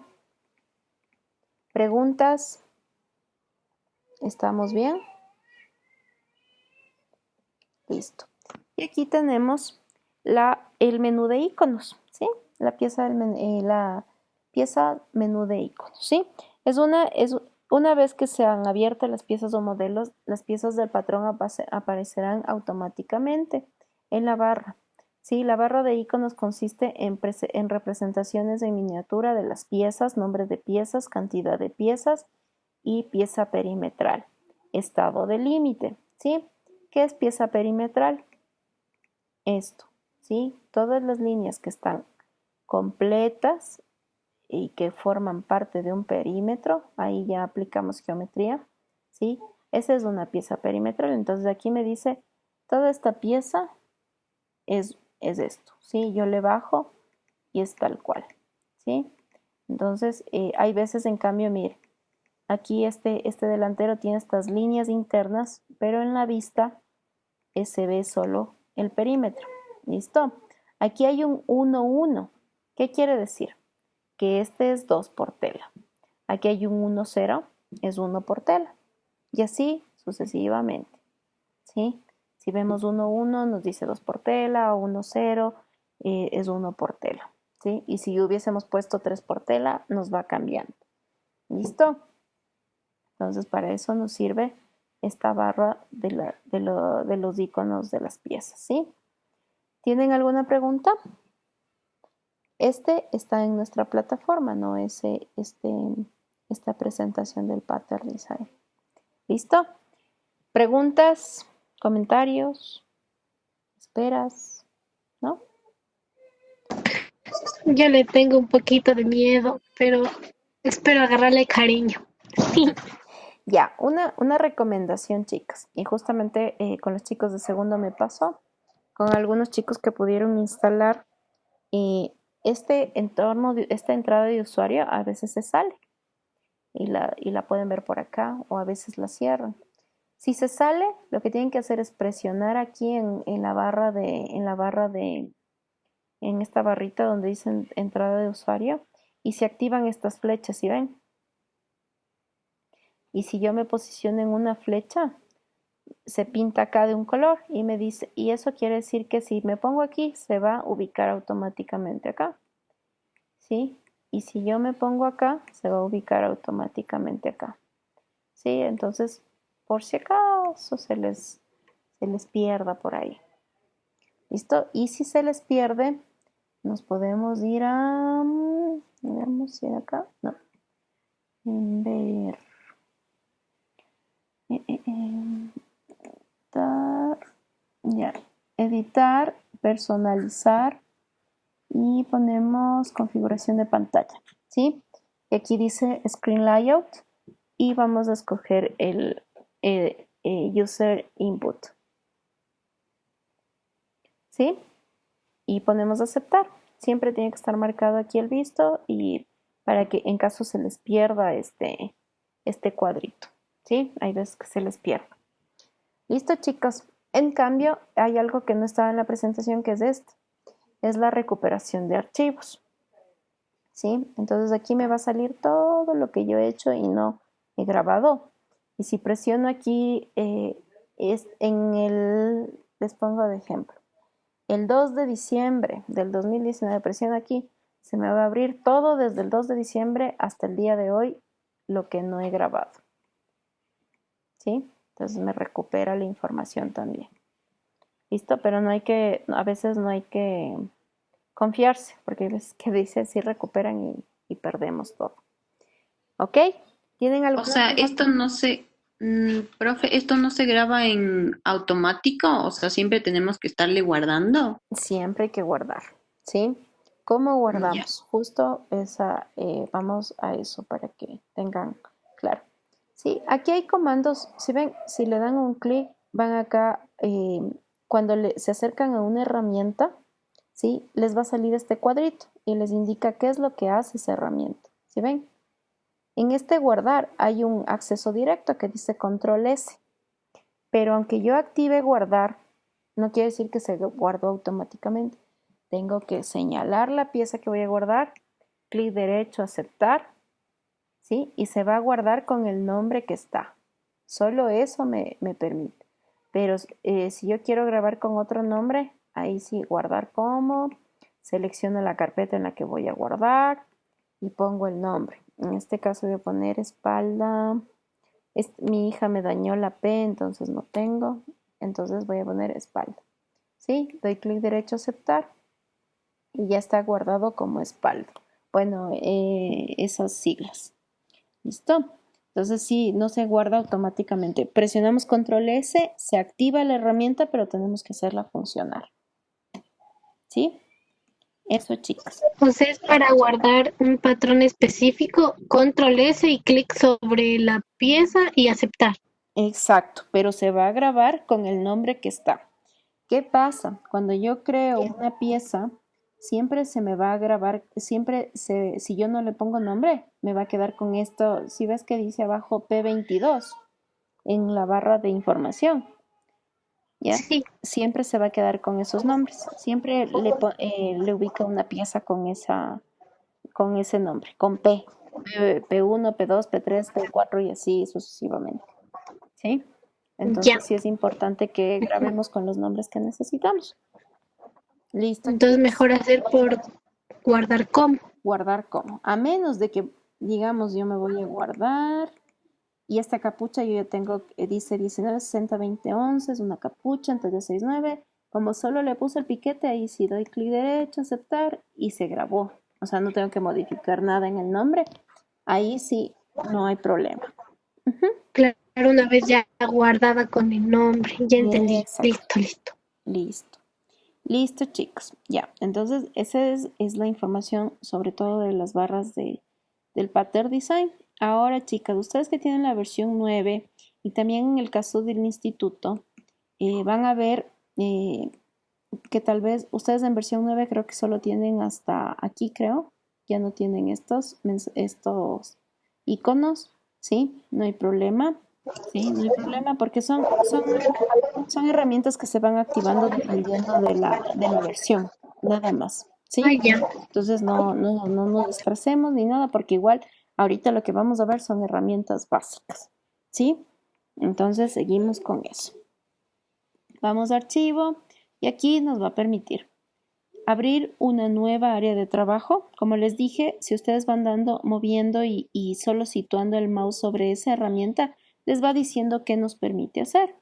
¿Preguntas? ¿Estamos bien? Listo. Y aquí tenemos el menú de iconos, ¿sí? La pieza menú de iconos, ¿sí? Una vez que sean abiertas las piezas o modelos, las piezas del patrón aparecerán automáticamente en la barra. Sí, la barra de iconos consiste en representaciones en miniatura de las piezas, nombres de piezas, cantidad de piezas y pieza perimetral. Estado de límite, ¿sí? ¿Qué es pieza perimetral? Esto, ¿sí? Todas las líneas que están completas y que forman parte de un perímetro, ahí ya aplicamos geometría, ¿sí? Esa es una pieza perimetral, entonces aquí me dice, toda esta pieza es esto, ¿sí? Yo le bajo y es tal cual, ¿sí? Entonces, hay veces, en cambio, mire, aquí este delantero tiene estas líneas internas, pero en la vista se ve solo el perímetro. ¿Listo? Aquí hay un 1, 1. ¿Qué quiere decir? Que este es 2 por tela. Aquí hay un 1, 0, es 1 por tela. Y así sucesivamente. ¿Sí? Si vemos 1, 1, nos dice 2 por tela, o 1, 0, es 1 por tela. ¿Sí? Y si hubiésemos puesto 3 por tela, nos va cambiando. ¿Listo? Entonces, para eso nos sirve esta barra de los iconos de las piezas, ¿sí? ¿Tienen alguna pregunta? Este está en nuestra plataforma, ¿no? Esta presentación del pattern design. ¿Listo? ¿Preguntas? ¿Comentarios? ¿Esperas? ¿No? Yo le tengo un poquito de miedo, pero espero agarrarle cariño. Sí. Ya, una recomendación, chicas. Y justamente con los chicos de segundo me pasó, con algunos chicos que pudieron instalar este entorno, esta entrada de usuario a veces se sale y la pueden ver por acá o a veces la cierran. Si se sale, lo que tienen que hacer es presionar aquí en esta barrita donde dicen entrada de usuario y se activan estas flechas, ¿sí ven? Y si yo me posiciono en una flecha, se pinta acá de un color y me dice, y eso quiere decir que si me pongo aquí, se va a ubicar automáticamente acá, ¿sí? Y si yo me pongo acá, se va a ubicar automáticamente acá, ¿sí? Entonces, por si acaso se les pierda por ahí. ¿Listo? Y si se les pierde, nos podemos ir a... Veamos si acá. No. Ver. Editar. Ya. Editar, personalizar y ponemos configuración de pantalla. ¿Sí? Y aquí dice Screen Layout y vamos a escoger el User Input. ¿Sí? Y ponemos aceptar. Siempre tiene que estar marcado aquí el visto y para que en caso se les pierda este cuadrito. ¿Sí? Hay veces que se les pierde. Listo, chicos. En cambio, hay algo que no estaba en la presentación que es esto. Es la recuperación de archivos. ¿Sí? Entonces aquí me va a salir todo lo que yo he hecho y no he grabado. Y si presiono aquí, les pongo de ejemplo. El 2 de diciembre del 2019, presiono aquí, se me va a abrir todo desde el 2 de diciembre hasta el día de hoy, lo que no he grabado. ¿Sí? Entonces me recupera la información también. ¿Listo? Pero a veces no hay que confiarse, porque hay veces que dice sí recuperan y perdemos todo. ¿Ok? ¿Tienen O alguna sea, pregunta? esto no se, profe, esto no se graba en automático, o sea, siempre tenemos que estarle guardando. Siempre hay que guardar, ¿sí? ¿Cómo Ya. guardamos? Justo vamos a eso para que tengan claro. Sí, aquí hay comandos, si ven, si le dan un clic, van acá, cuando se acercan a una herramienta, ¿sí? Les va a salir este cuadrito y les indica qué es lo que hace esa herramienta, ¿sí ven? En este guardar hay un acceso directo que dice control S, pero aunque yo active guardar, No quiere decir que se guardó automáticamente. Tengo que señalar la pieza que voy a guardar, clic derecho, aceptar, ¿sí? Y se va a guardar con el nombre que está. Solo eso me permite. Pero si yo quiero grabar con otro nombre, ahí sí, guardar como, selecciono la carpeta en la que voy a guardar y pongo el nombre. En este caso voy a poner espalda. Mi hija me dañó la P, entonces no tengo. Entonces voy a poner espalda. ¿Sí? Doy clic derecho, aceptar y ya está guardado como espalda. Bueno, esas siglas. ¿Listo? Entonces sí, no se guarda automáticamente. Presionamos control S, se activa la herramienta, pero tenemos que hacerla funcionar. ¿Sí? Eso, chicas. Entonces, para guardar un patrón específico, control S y clic sobre la pieza y aceptar. Exacto, pero se va a grabar con el nombre que está. ¿Qué pasa? Cuando yo creo una pieza, siempre se me va a grabar, si yo no le pongo nombre, me va a quedar con esto. Si ves que dice abajo P22 en la barra de información, ¿ya? Sí, Siempre se va a quedar con esos nombres. Siempre le ubica una pieza con ese nombre, con P1, P2, P3, P4 y así sucesivamente. ¿Sí? ya. Entonces sí es importante que grabemos con los nombres que necesitamos. Listo, Entonces, chicos. mejor hacer por guardar como. Guardar como. A menos de que, digamos, yo me voy a guardar y esta capucha yo ya tengo, dice 19, 60, 20, 11, es una capucha, entonces 69. Como solo le puse el piquete, ahí sí doy clic derecho, aceptar y se grabó. O sea, no tengo que modificar nada en el nombre. Ahí sí, no hay problema. Claro, una vez ya guardada con el nombre. Ya entendí. Exacto. Listo. Listo. Listo, chicos. Ya, entonces esa es la información sobre todo de las barras del Pattern Design. Ahora, chicas, ustedes que tienen la versión 9 y también en el caso del instituto, van a ver que tal vez ustedes en versión 9 creo que solo tienen hasta aquí, creo. Ya no tienen estos iconos, ¿sí? No hay problema. Sí, no hay problema porque son herramientas que se van activando dependiendo de la versión, nada más, Ah, ¿sí? ya. Entonces no nos disfracemos ni nada porque igual ahorita lo que vamos a ver son herramientas básicas, ¿sí? Entonces seguimos con eso. Vamos a archivo y aquí nos va a permitir abrir una nueva área de trabajo. Como les dije, si ustedes van moviendo y solo situando el mouse sobre esa herramienta, les va diciendo qué nos permite hacer.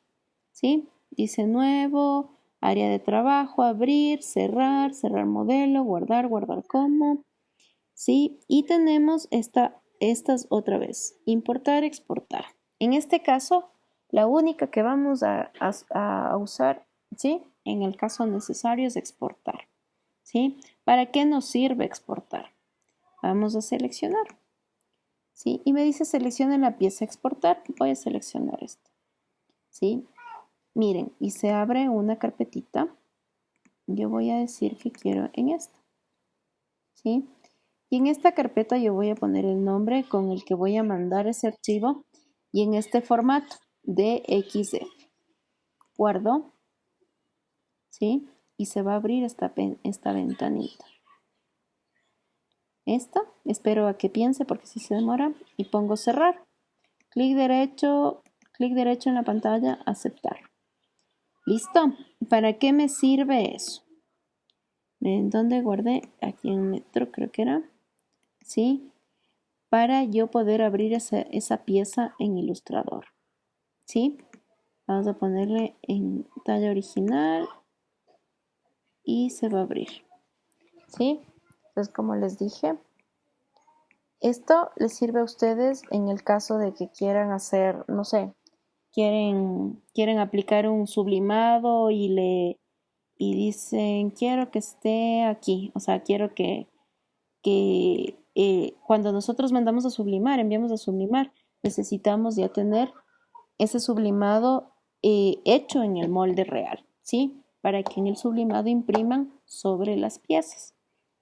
¿Sí? Dice nuevo, área de trabajo, abrir, cerrar modelo, guardar como. ¿Sí? Y tenemos estas otra vez, importar, exportar. En este caso, la única que vamos a usar, ¿sí? En el caso necesario es exportar. ¿Sí? ¿Para qué nos sirve exportar? Vamos a seleccionar. ¿Sí? Y me dice selecciona la pieza exportar. Voy a seleccionar esta. ¿Sí? Miren, y se abre una carpetita. Yo voy a decir que quiero en esta. ¿Sí? Y en esta carpeta yo voy a poner el nombre con el que voy a mandar ese archivo y en este formato DXF. Guardo. ¿Sí? Y se va a abrir esta ventanita. Espero a que piense porque si se demora y pongo cerrar. Clic derecho en la pantalla, aceptar. ¿Listo? ¿Para qué me sirve eso? ¿En dónde guardé? Aquí en Metro creo que era. ¿Sí? Para yo poder abrir esa pieza en Illustrator. ¿Sí? Vamos a ponerle en talla original y se va a abrir. ¿Sí? Entonces, como les dije, esto les sirve a ustedes en el caso de que quieran hacer, no sé, quieren aplicar un sublimado y dicen, quiero que esté aquí. O sea, quiero que cuando nosotros mandamos a sublimar, enviamos a sublimar, necesitamos ya tener ese sublimado hecho en el molde real, ¿sí? Para que en el sublimado impriman sobre las piezas,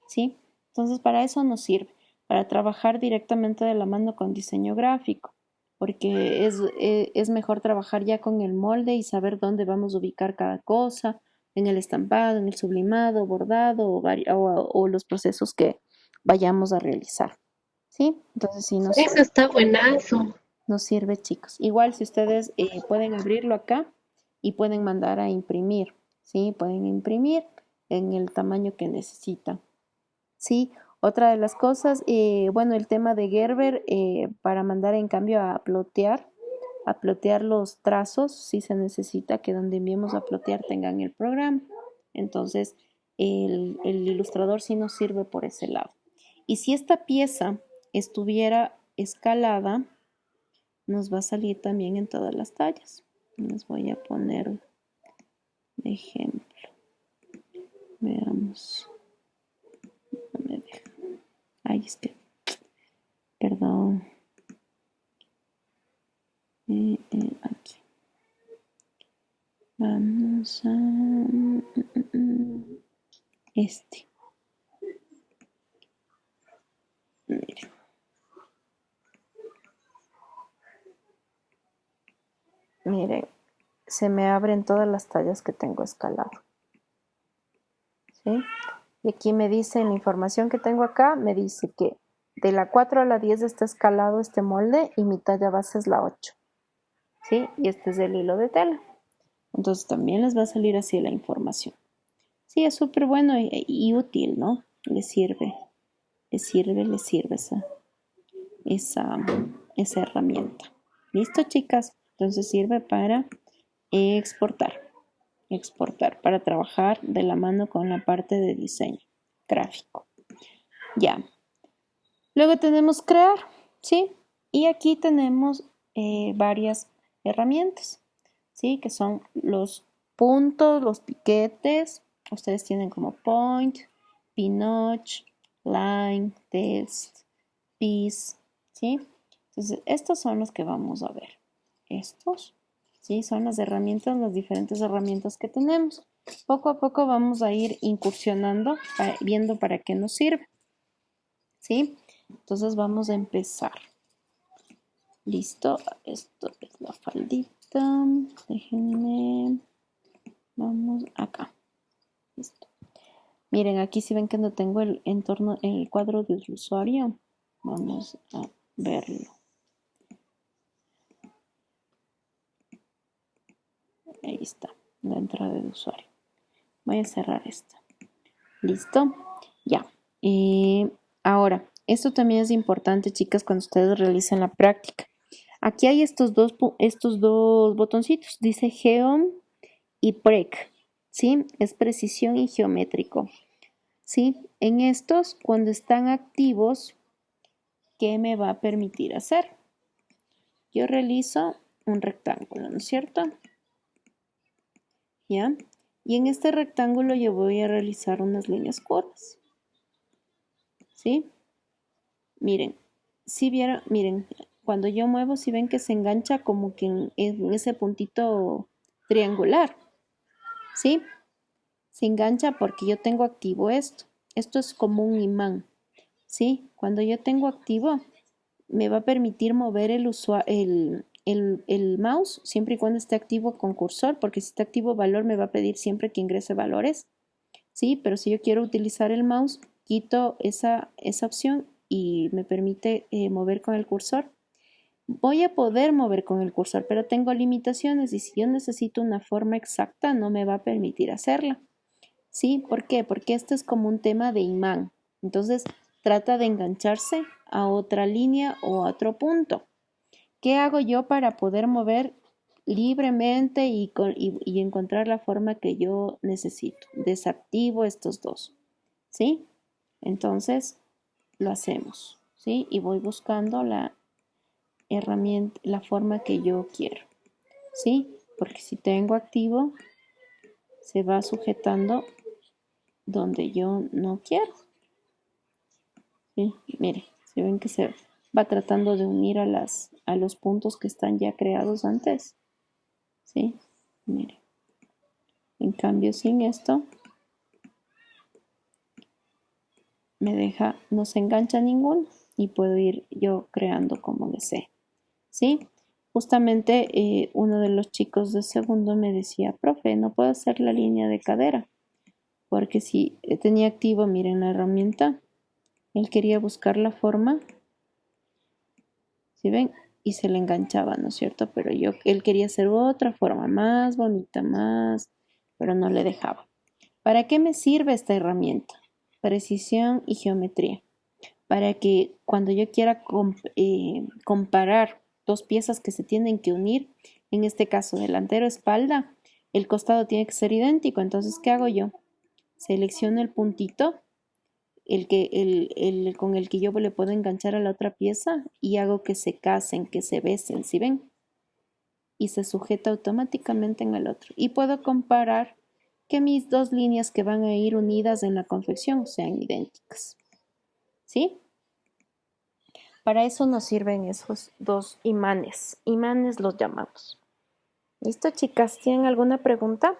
¿sí? Entonces, para eso nos sirve, para trabajar directamente de la mano con diseño gráfico porque es mejor trabajar ya con el molde y saber dónde vamos a ubicar cada cosa, en el estampado, en el sublimado, bordado o los procesos que vayamos a realizar. ¿Sí? Entonces sí Eso está buenazo. nos sirve, chicos. Igual si ustedes pueden abrirlo acá y pueden mandar a imprimir, ¿sí? Pueden imprimir en el tamaño que necesitan. Sí, otra de las cosas, bueno, el tema de Gerber, para mandar en cambio a plotear los trazos, si se necesita que donde enviemos a plotear tengan el programa. Entonces, el ilustrador sí nos sirve por ese lado. Y si esta pieza estuviera escalada, nos va a salir también en todas las tallas. Les voy a poner de ejemplo. Veamos. No me deja. Ay, es que, perdón. Aquí. Vamos a este. Miren. Miren, se me abren todas las tallas que tengo escalado. ¿Sí? Y aquí me dice, en la información que tengo acá, me dice que de la 4 a la 10 está escalado este molde y mi talla base es la 8. ¿Sí? Y este es el hilo de tela. Entonces también les va a salir así la información. Sí, es súper bueno y útil, ¿no? Les sirve esa herramienta. ¿Listo, chicas? Entonces sirve para exportar, para trabajar de la mano con la parte de diseño gráfico. Ya. Luego tenemos crear, ¿sí? Y aquí tenemos varias herramientas, ¿sí? Que son los puntos, los piquetes. Ustedes tienen como point, pinch, line, text, piece, ¿sí? Entonces, estos son los que vamos a ver. Estos, ¿sí? Son las herramientas, las diferentes herramientas que tenemos. Poco a poco vamos a ir incursionando, viendo para qué nos sirve, ¿sí? Entonces vamos a empezar. Listo, esto es la faldita. Déjenme. Vamos acá. Listo. Miren, aquí si ven que no tengo el entorno en el cuadro del usuario. Vamos a verlo. Ahí está, la entrada del usuario. Voy a cerrar esta. Listo, ya. Ahora, esto también es importante, chicas, cuando ustedes realicen la práctica. Aquí hay estos dos botoncitos, dice Geom y Prec, ¿sí? Es precisión y geométrico, ¿sí? En estos, cuando están activos, ¿qué me va a permitir hacer? Yo realizo un rectángulo, ¿no es cierto? ¿Ya? Y en este rectángulo yo voy a realizar unas líneas curvas, ¿sí? Miren, si vieron, miren, cuando yo muevo, si ven que se engancha como que en ese puntito triangular, ¿sí? Se engancha porque yo tengo activo esto. Esto es como un imán, ¿sí? Cuando yo tengo activo, me va a permitir mover el mouse siempre y cuando esté activo con cursor, porque si está activo valor me va a pedir siempre que ingrese valores, ¿sí? Pero si yo quiero utilizar el mouse, quito esa opción y me permite mover con el cursor. Voy a poder mover con el cursor, pero tengo limitaciones y si yo necesito una forma exacta, no me va a permitir hacerla. ¿Sí? ¿Por qué? Porque esto es como un tema de imán. Entonces, trata de engancharse a otra línea o a otro punto. ¿Qué hago yo para poder mover libremente y encontrar la forma que yo necesito? Desactivo estos dos, ¿sí? Entonces, lo hacemos, ¿sí? Y voy buscando la herramienta, la forma que yo quiero, ¿sí? Porque si tengo activo, se va sujetando donde yo no quiero. ¿Sí? Mire, si ven que se va tratando de unir a los puntos que están ya creados antes. ¿Sí? Mire. En cambio, sin esto, me deja, no se engancha ninguno y puedo ir yo creando como desee. ¿Sí? justamente uno de los chicos de segundo me decía, profe, no puedo hacer la línea de cadera, porque si tenía activo, miren la herramienta, él quería buscar la forma, ¿sí ven? Y se le enganchaba, ¿no es cierto? Pero él quería hacer otra forma más bonita, más, pero no le dejaba. ¿Para qué me sirve esta herramienta? Precisión y geometría. Para que cuando yo quiera comparar dos piezas que se tienen que unir, en este caso delantero-espalda, el costado tiene que ser idéntico. Entonces, ¿qué hago yo? Selecciono el puntito con el que yo le puedo enganchar a la otra pieza y hago que se casen, que se besen, ¿sí ven? Y se sujeta automáticamente en el otro. Y puedo comparar que mis dos líneas que van a ir unidas en la confección sean idénticas, ¿sí? Para eso nos sirven esos dos imanes. Imanes los llamamos. ¿Listo, chicas? ¿Tienen alguna pregunta?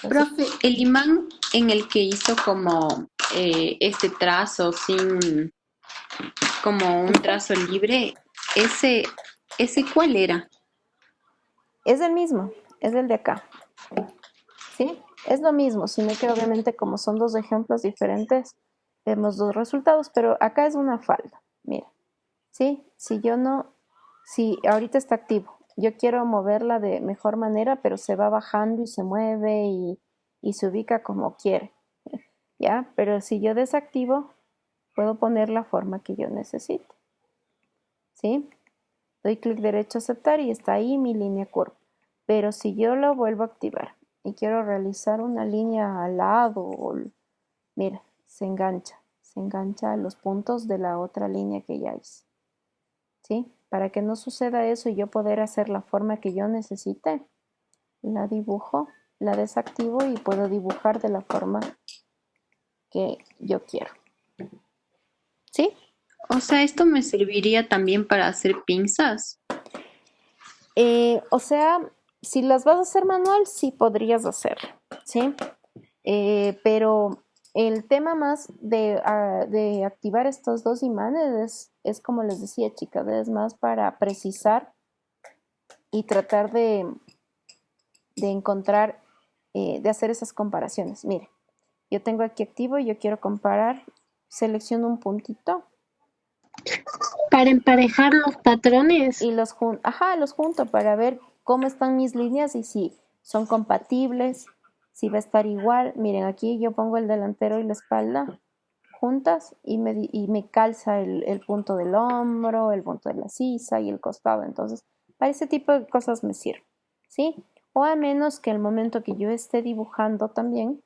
Profe, el imán en el que hizo como este trazo sin, como un trazo libre, ese ¿cuál era? Es el mismo, es el de acá. ¿Sí? Es lo mismo, sino que obviamente como son dos ejemplos diferentes, vemos dos resultados, pero acá es una falda. Mira, ¿sí? Si ahorita está activo, yo quiero moverla de mejor manera, pero se va bajando y se mueve y se ubica como quiere, ¿ya? Pero si yo desactivo, puedo poner la forma que yo necesite, ¿sí? Doy clic derecho a aceptar y está ahí mi línea curva. Pero si yo lo vuelvo a activar y quiero realizar una línea al lado, mira, se engancha a los puntos de la otra línea que ya hice, ¿sí? Para que no suceda eso y yo poder hacer la forma que yo necesite, la dibujo, la desactivo y puedo dibujar de la forma que yo quiero, ¿sí? O sea, esto me serviría también para hacer pinzas. O sea, si las vas a hacer manual, sí podrías hacerlo, ¿sí? Pero el tema más de activar estos dos imanes es como les decía, chicas, es más para precisar y tratar de encontrar, de hacer esas comparaciones. Mire, yo tengo aquí activo y yo quiero comparar, selecciono un puntito Para emparejar los patrones. y los junto para ver cómo están mis líneas y si son compatibles, si va a estar igual. Miren, aquí yo pongo el delantero y la espalda juntas y me calza el punto del hombro, el punto de la sisa y el costado. Entonces, para ese tipo de cosas me sirve, ¿sí? O a menos que el momento que yo esté dibujando también,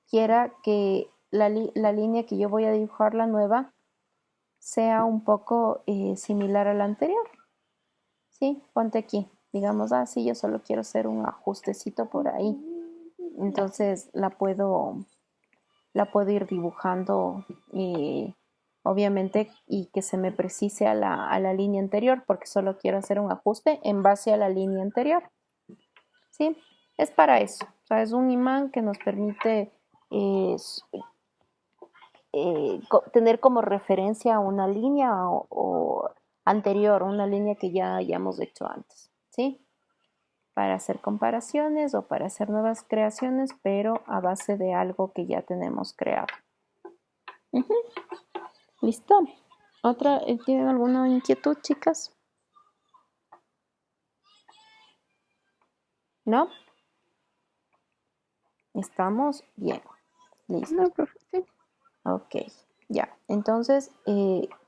quiera que la línea que yo voy a dibujar, la nueva, sea un poco similar a la anterior, ¿sí? Ponte aquí, digamos, sí, yo solo quiero hacer un ajustecito por ahí. Entonces la puedo ir dibujando, obviamente, y que se me precise a la línea anterior, porque solo quiero hacer un ajuste en base a la línea anterior, ¿sí? Es para eso, o sea, es un imán que nos permite tener como referencia una línea o anterior, una línea que ya hayamos hecho antes, ¿sí? Para hacer comparaciones o para hacer nuevas creaciones, pero a base de algo que ya tenemos creado. ¿Listo? ¿Tienen alguna inquietud, chicas? ¿No? ¿Estamos bien? Listo. No, profe, sí. Ok, ya. Entonces,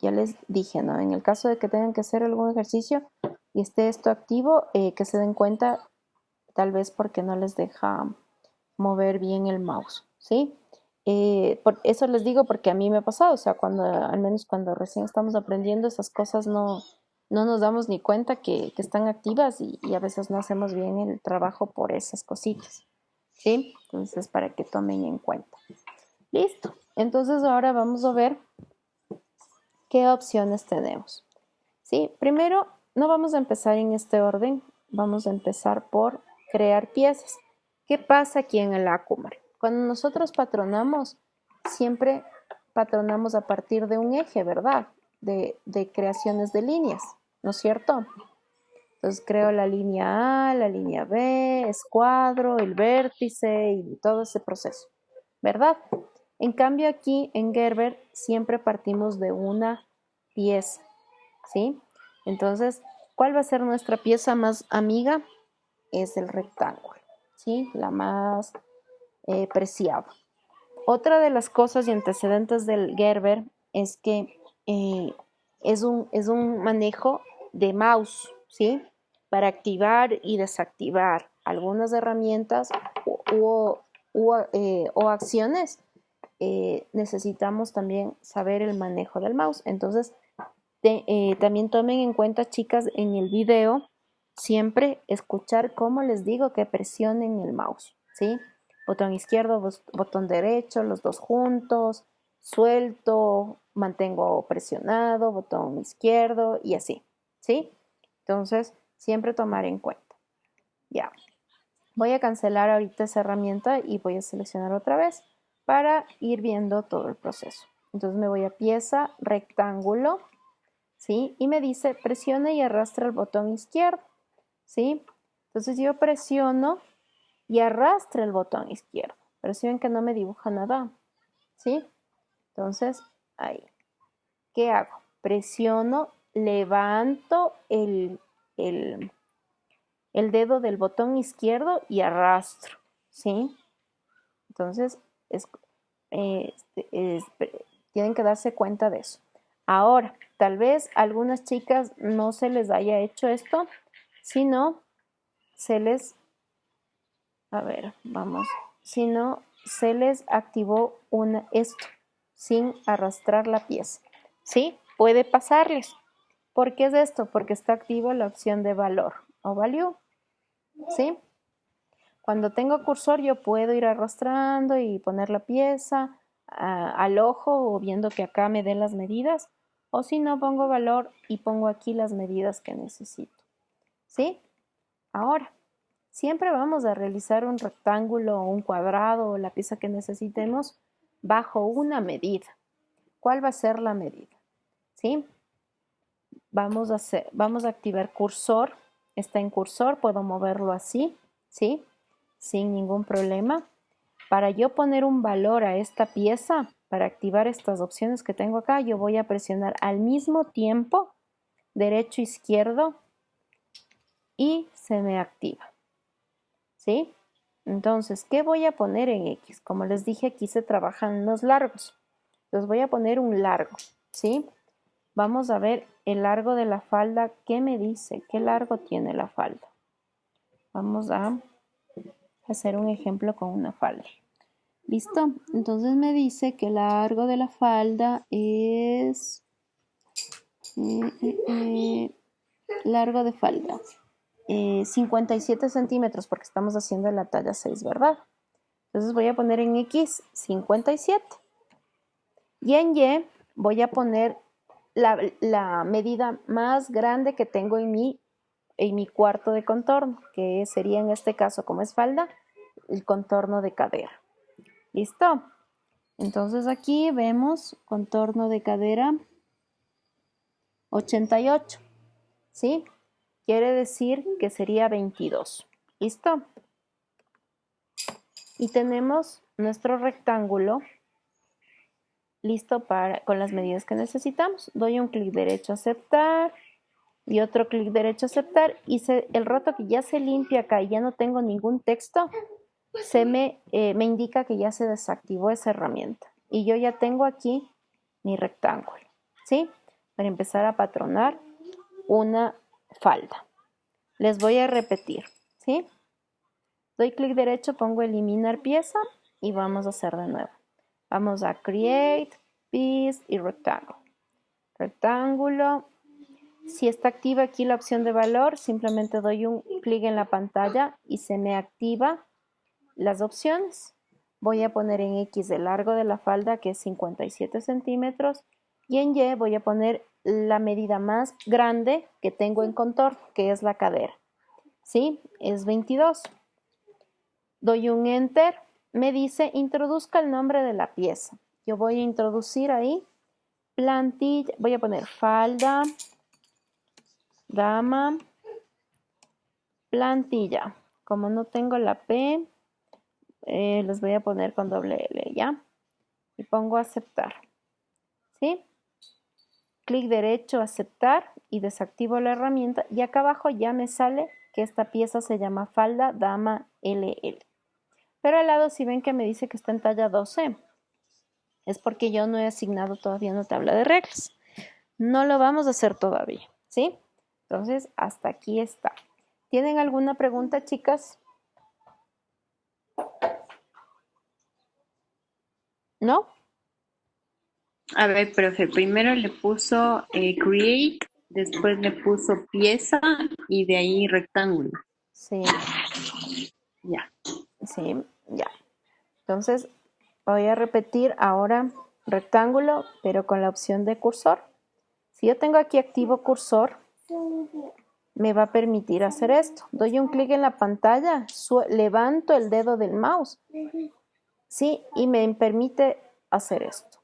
ya les dije, ¿no? En el caso de que tengan que hacer algún ejercicio y esté esto activo, que se den cuenta, tal vez porque no les deja mover bien el mouse, ¿sí? Por eso les digo porque a mí me ha pasado, o sea, al menos cuando recién estamos aprendiendo, esas cosas no nos damos ni cuenta que están activas y a veces no hacemos bien el trabajo por esas cositas, ¿sí? Entonces, para que tomen en cuenta. Listo. Entonces, ahora vamos a ver qué opciones tenemos, ¿sí? Primero, no vamos a empezar en este orden, vamos a empezar por crear piezas. ¿Qué pasa aquí en el Akumar? Cuando nosotros patronamos, siempre patronamos a partir de un eje, ¿verdad? De creaciones de líneas. ¿no es cierto? Entonces creo la línea A, la línea B, escuadro, el vértice y todo ese proceso, ¿verdad? En cambio aquí en Gerber siempre partimos de una pieza, ¿sí? Entonces, ¿cuál va a ser nuestra pieza más amiga? Es el rectángulo, ¿sí? La más preciada. Otra de las cosas y antecedentes del Gerber es que es un manejo de mouse, ¿sí? Para activar y desactivar algunas herramientas o acciones, necesitamos también saber el manejo del mouse. Entonces, también tomen en cuenta, chicas, en el video, siempre escuchar cómo les digo que presionen el mouse, ¿sí? Botón izquierdo, botón derecho, los dos juntos, suelto, mantengo presionado, botón izquierdo y así, ¿sí? Entonces, siempre tomar en cuenta. Ya. Voy a cancelar ahorita esa herramienta y voy a seleccionar otra vez para ir viendo todo el proceso. Entonces me voy a pieza, rectángulo, ¿sí? Y me dice presione y arrastra el botón izquierdo, ¿sí? Entonces yo presiono y arrastra el botón izquierdo. Pero si ven que no me dibuja nada, ¿sí? Entonces, ahí. ¿Qué hago? Presiono, levanto el dedo del botón izquierdo y arrastro, ¿sí? Entonces, tienen que darse cuenta de eso. Ahora, tal vez a algunas chicas no se les haya hecho esto, sino se les, a ver, vamos, sino se les activó esto sin arrastrar la pieza, ¿sí? Puede pasarles. ¿Por qué es esto? Porque está activa la opción de valor o value, ¿sí? Cuando tengo cursor yo puedo ir arrastrando y poner la pieza al ojo o viendo que acá me den las medidas, o si no pongo valor y pongo aquí las medidas que necesito, ¿sí? Ahora, siempre vamos a realizar un rectángulo o un cuadrado o la pieza que necesitemos bajo una medida. ¿Cuál va a ser la medida? ¿Sí? Vamos a activar cursor. Está en cursor, puedo moverlo así, ¿sí? Sin ningún problema. Para yo poner un valor a esta pieza, para activar estas opciones que tengo acá, yo voy a presionar al mismo tiempo derecho, izquierdo y se me activa, ¿sí? Entonces, ¿qué voy a poner en X? Como les dije, aquí se trabajan los largos. Entonces voy a poner un largo, ¿sí? Vamos a ver el largo de la falda. ¿Qué me dice? ¿Qué largo tiene la falda? Vamos a hacer un ejemplo con una falda. ¿Listo? Entonces me dice que el largo de la falda es... largo de falda. 57 centímetros porque estamos haciendo la talla 6, ¿verdad? Entonces voy a poner en X 57. Y en Y voy a poner la medida más grande que tengo en mi cuarto de contorno, que sería en este caso, como es falda, el contorno de cadera. ¿Listo? Entonces aquí vemos contorno de cadera 88, ¿sí? Quiere decir que sería 22. ¿Listo? Y tenemos nuestro rectángulo listo con las medidas que necesitamos. Doy un clic derecho a aceptar y otro clic derecho a aceptar y el rato que ya se limpia acá y ya no tengo ningún texto, me indica que ya se desactivó esa herramienta y yo ya tengo aquí mi rectángulo, ¿sí? Para empezar a patronar una falda. Les voy a repetir, ¿sí? Doy clic derecho, pongo eliminar pieza y vamos a hacer de nuevo. Vamos a create, piece y rectángulo. Rectángulo. Si está activa aquí la opción de valor, simplemente doy un clic en la pantalla y se me activa las opciones. Voy a poner en X el largo de la falda, que es 57 centímetros, y en Y voy a poner la medida más grande que tengo en contorno, que es la cadera. ¿Sí? Es 22. Doy un Enter. Me dice, introduzca el nombre de la pieza. Yo voy a introducir ahí plantilla, voy a poner falda dama, plantilla. Como no tengo la P, les voy a poner con doble L, ¿ya? Y pongo aceptar, ¿sí? Clic derecho, aceptar y desactivo la herramienta. Y acá abajo ya me sale que esta pieza se llama falda dama LL. Pero al lado si ven que me dice que está en talla 12, es porque yo no he asignado todavía una tabla de reglas. No lo vamos a hacer todavía, ¿sí? Entonces, hasta aquí está. ¿Tienen alguna pregunta, chicas? ¿No? A ver, profe, primero le puso create, después le puso pieza y de ahí rectángulo. Sí, Ya. sí, ya. Entonces, voy a repetir ahora rectángulo, pero con la opción de cursor. Si yo tengo aquí activo cursor, me va a permitir hacer esto. Doy un clic en la pantalla, levanto el dedo del mouse, ¿sí? Y me permite hacer esto.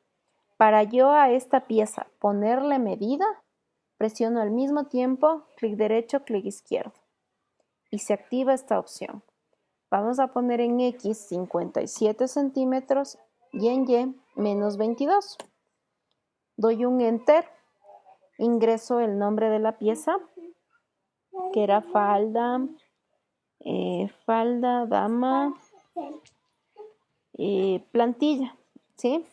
Para yo a esta pieza ponerle medida, presiono al mismo tiempo clic derecho, clic izquierdo y se activa esta opción. Vamos a poner en X 57 centímetros y en Y menos 22. Doy un Enter, ingreso el nombre de la pieza, que era falda, dama, plantilla, ¿sí?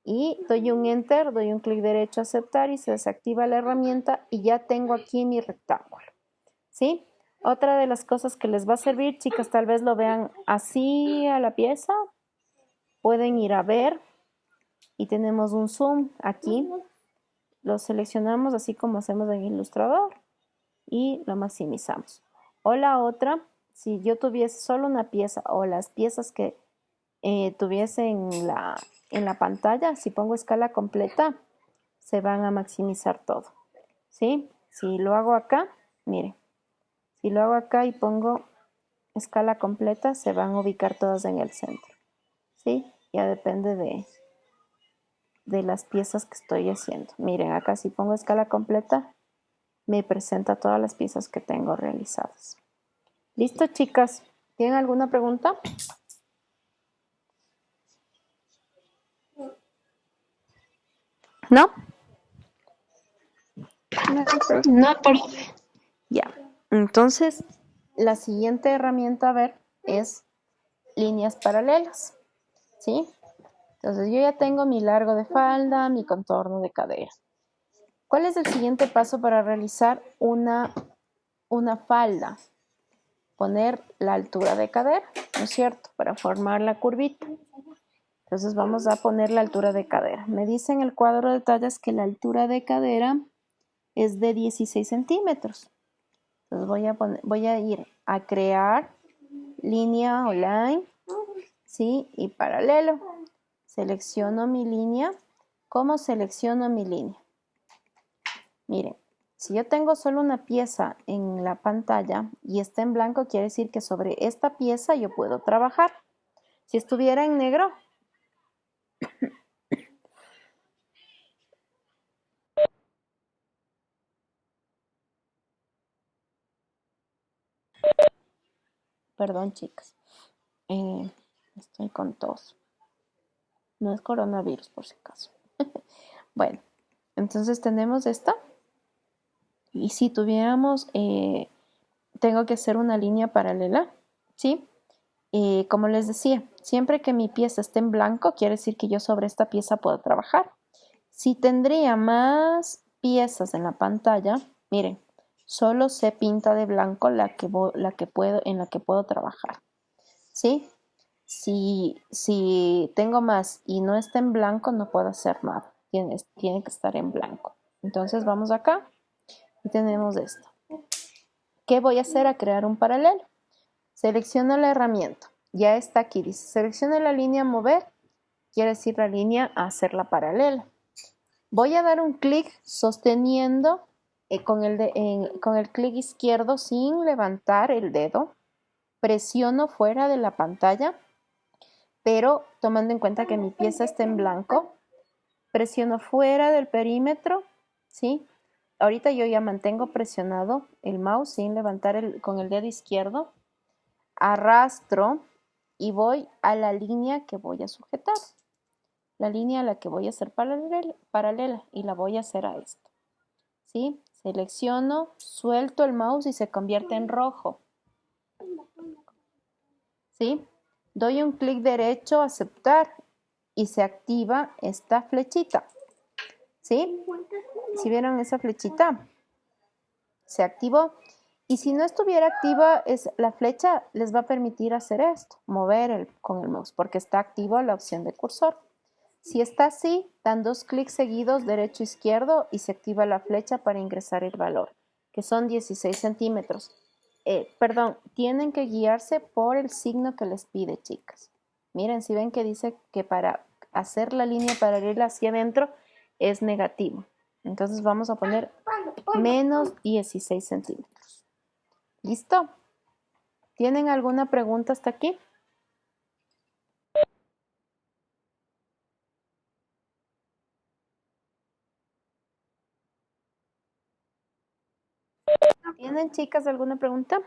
Y doy un Enter, doy un clic derecho, aceptar y se desactiva la herramienta y ya tengo aquí mi rectángulo, ¿sí? Otra de las cosas que les va a servir, chicas, tal vez lo vean así a la pieza, pueden ir a ver y tenemos un zoom aquí, lo seleccionamos así como hacemos en Illustrator y lo maximizamos. O la otra, si yo tuviese solo una pieza o las piezas que tuviese en la pantalla, si pongo escala completa, se van a maximizar todo, ¿sí? Si lo hago acá, miren, si lo hago acá y pongo escala completa, se van a ubicar todas en el centro, ¿sí? Ya depende de las piezas que estoy haciendo. Miren, acá si pongo escala completa, me presenta todas las piezas que tengo realizadas. ¿Listo, chicas? ¿Tienen alguna pregunta? ¿No? No, por Ya. Entonces, la siguiente herramienta a ver es líneas paralelas, ¿sí? Entonces, yo ya tengo mi largo de falda, mi contorno de cadera. ¿Cuál es el siguiente paso para realizar una falda? Poner la altura de cadera, ¿no es cierto? Para formar la curvita. Entonces vamos a poner la altura de cadera. Me dice en el cuadro de tallas que la altura de cadera es de 16 centímetros. Entonces voy a ir a crear línea o line, ¿sí? Y paralelo. Selecciono mi línea. ¿Cómo selecciono mi línea? Miren, si yo tengo solo una pieza en la pantalla y está en blanco, quiere decir que sobre esta pieza yo puedo trabajar. Si estuviera en negro, perdón, chicas, estoy con tos. No es coronavirus, por si acaso. Bueno, entonces tenemos esta. Y si tuviéramos, tengo que hacer una línea paralela, ¿sí? Como les decía, siempre que mi pieza esté en blanco, quiere decir que yo sobre esta pieza puedo trabajar. Si tendría más piezas en la pantalla, miren, solo se pinta de blanco en la que puedo trabajar, ¿sí? Si tengo más y no está en blanco, no puedo hacer nada. Tiene que estar en blanco. Entonces vamos acá y tenemos esto. ¿Qué voy a hacer? A crear un paralelo. Selecciono la herramienta. Ya está aquí. Dice, selecciona la línea mover. Quiere decir la línea a hacerla paralela. Voy a dar un clic sosteniendo con el clic izquierdo sin levantar el dedo. Presiono fuera de la pantalla, pero tomando en cuenta que mi pieza está en blanco, presiono fuera del perímetro, ¿sí? ahorita yo ya mantengo presionado el mouse sin levantar con el dedo izquierdo, arrastro y voy a la línea que voy a sujetar, la línea a la que voy a hacer paralela y la voy a hacer a esto, ¿sí? Selecciono, suelto el mouse y se convierte en rojo, ¿sí? Doy un clic derecho, aceptar y se activa esta flechita, ¿sí? Si vieron esa flechita, se activó. Y si no estuviera activa, la flecha les va a permitir hacer esto, mover con el mouse, porque está activa la opción de cursor. Si está así, dan 2 clics seguidos, derecho, izquierdo, y se activa la flecha para ingresar el valor, que son 16 centímetros. Perdón, tienen que guiarse por el signo que les pide, chicas. Miren, si ven que dice que para hacer la línea paralela hacia adentro es negativo. Entonces vamos a poner menos 16 centímetros. ¿Listo? ¿Tienen alguna pregunta hasta aquí? ¿Tienen, chicas, alguna pregunta?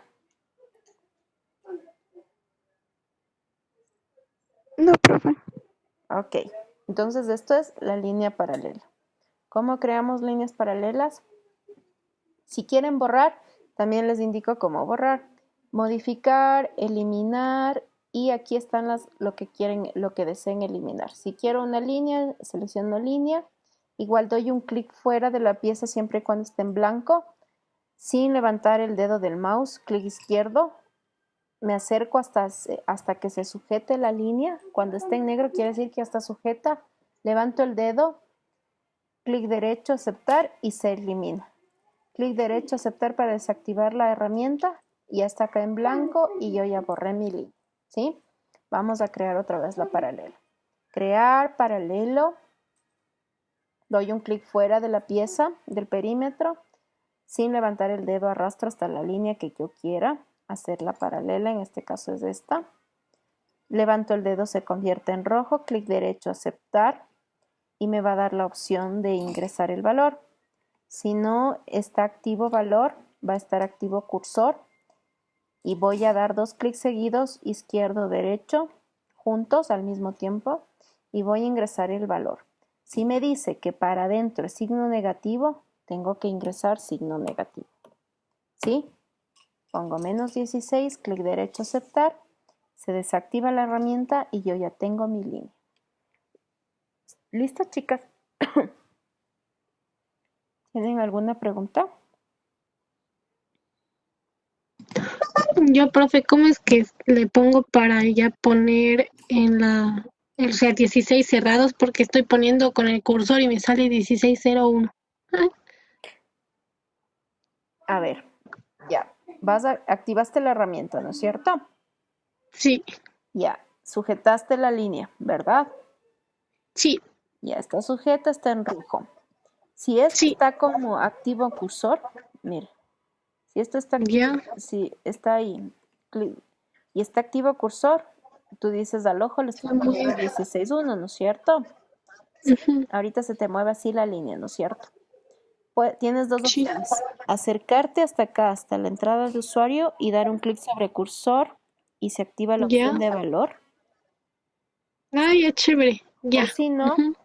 No, profe. Ok, entonces esto es la línea paralela. ¿Cómo creamos líneas paralelas? Si quieren borrar, también les indico cómo borrar. Modificar, eliminar y aquí están lo que deseen eliminar. Si quiero una línea, selecciono línea. Igual doy un clic fuera de la pieza siempre y cuando esté en blanco. Sin levantar el dedo del mouse, clic izquierdo. Me acerco hasta que se sujete la línea. Cuando esté en negro quiere decir que ya está sujeta. Levanto el dedo, clic derecho, aceptar y se elimina. Clic derecho, aceptar para desactivar la herramienta. Ya está acá en blanco y yo ya borré mi línea, ¿sí? Vamos a crear otra vez la paralela. Crear paralelo. Doy un clic fuera de la pieza, del perímetro. Sin levantar el dedo, arrastro hasta la línea que yo quiera hacer la paralela. En este caso es esta. Levanto el dedo, se convierte en rojo. Clic derecho, aceptar. Y me va a dar la opción de ingresar el valor. Si no está activo valor, va a estar activo cursor y voy a dar 2 clics seguidos, izquierdo, derecho, juntos al mismo tiempo y voy a ingresar el valor. Si me dice que para adentro es signo negativo, tengo que ingresar signo negativo. ¿Sí? Pongo menos 16, clic derecho, aceptar, se desactiva la herramienta y yo ya tengo mi línea. ¿Listo, chicas? ¿Tienen alguna pregunta? Yo, profe, ¿cómo es que le pongo para ya poner o sea, 16 cerrados? Porque estoy poniendo con el cursor y me sale 1601. A ver, ya. Activaste la herramienta, ¿no es cierto? Sí, Ya. Sujetaste la línea, ¿verdad? sí, Ya está sujeta, está en rojo. Si esto sí, está como activo cursor, mira. Si esto está activo, ya. si está ahí y está activo cursor, tú dices al ojo le estoy poniendo 16.1, ¿no es cierto? Ujú, Ahorita se te mueve así la línea, ¿no es cierto? Tienes 2 sí. opciones. Acercarte hasta acá, hasta la entrada de usuario y dar un clic sobre cursor y se activa la Ya. opción de valor. Ay, ya, chévere. O Ya. si no, Ujú.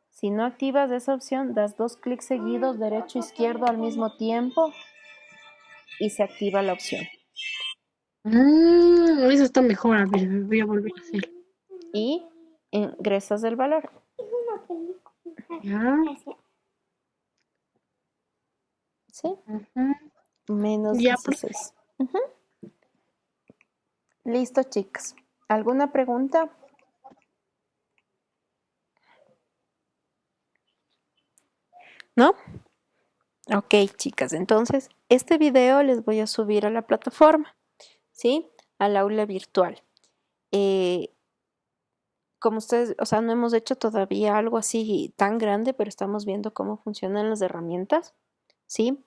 si no activas esa opción, das 2 clics seguidos, derecho, izquierdo al mismo tiempo y se activa la opción. Eso está mejor. A ver, voy a volver a hacerlo. Y ingresas el valor. Ya. ¿Sí? Ujú. Menos Ya, profe. 16. Listo, chicas. ¿Alguna pregunta? ¿No? Ok, chicas. Entonces, este video les voy a subir a la plataforma, ¿sí? Al aula virtual. Como ustedes, o sea, no hemos hecho todavía algo así tan grande, pero estamos viendo cómo funcionan las herramientas, ¿sí?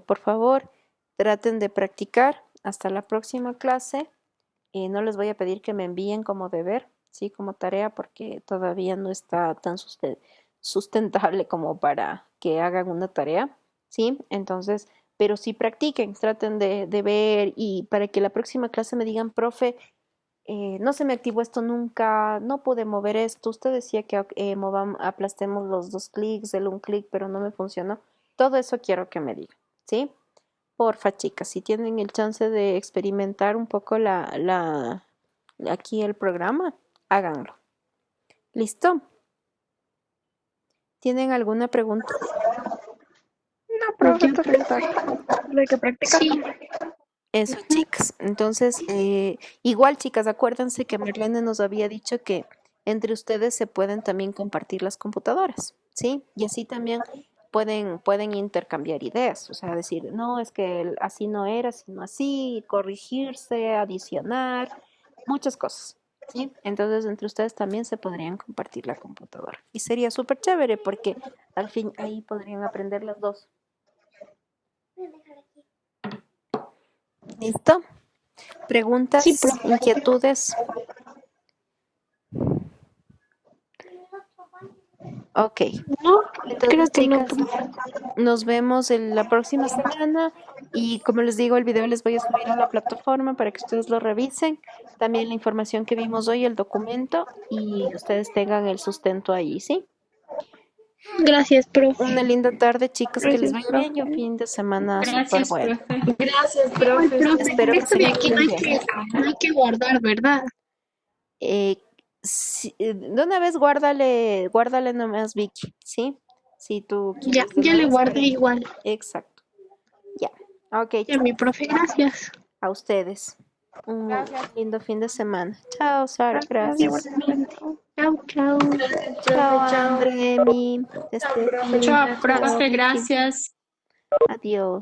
Por favor, traten de practicar. Hasta la próxima clase. No les voy a pedir que me envíen como deber, ¿sí? Como tarea, porque todavía no está tan sustentable como para que hagan una tarea, ¿sí? Entonces, pero sí practiquen, traten de ver y para que la próxima clase me digan, profe, no se me activó esto nunca, no pude mover esto. Usted decía que aplastemos los 2 clics, un clic, pero no me funcionó. Todo eso quiero que me digan, ¿sí? Porfa, chicas, si tienen el chance de experimentar un poco aquí el programa, háganlo. ¿Listo? ¿Tienen alguna pregunta? No, profe, Yo todo creo está. Solo hay que practicar. sí. Eso, chicas. Entonces, igual, chicas, acuérdense que Marlene nos había dicho que entre ustedes se pueden también compartir las computadoras, ¿sí? Y así también pueden intercambiar ideas, o sea, decir, no, es que así no era, sino así, corregirse, adicionar, muchas cosas, ¿sí? Entonces, entre ustedes también se podrían compartir la computadora. Y sería súper chévere porque al fin ahí podrían aprender las dos. ¿Listo? ¿Preguntas, Sí, profe. inquietudes? Ok. No, creo Entonces, que no, chicas, profe. nos vemos la próxima semana y como les digo, el video les voy a subir a la plataforma para que ustedes lo revisen. También la información que vimos hoy, el documento y ustedes tengan el sustento ahí, ¿sí? Gracias, profe. Una linda tarde, chicas, que les Gracias, vaya bien y un profe. fin de semana súper Gracias, bueno. profe. Gracias, Igual, profe. profe. Espero que Esto se de la aquí pasen bien. no hay que guardar, ¿verdad? De una vez guárdale nomás, Vicky, ¿sí? Si tú Ya, quieres de ya una le vez. guardé igual. Exacto. Ya. Ok, Ya, mi chicas. profe, gracias. A ustedes. Un Gracias. lindo fin de semana. Chao, Sara. Gracias, Gracias. Igualmente. igualmente. Chao, chao. Chao, Profe, chao. André, Emi, Chao, profe. Steffi. Chao, Chao, profe, Vicky. gracias. Adiós.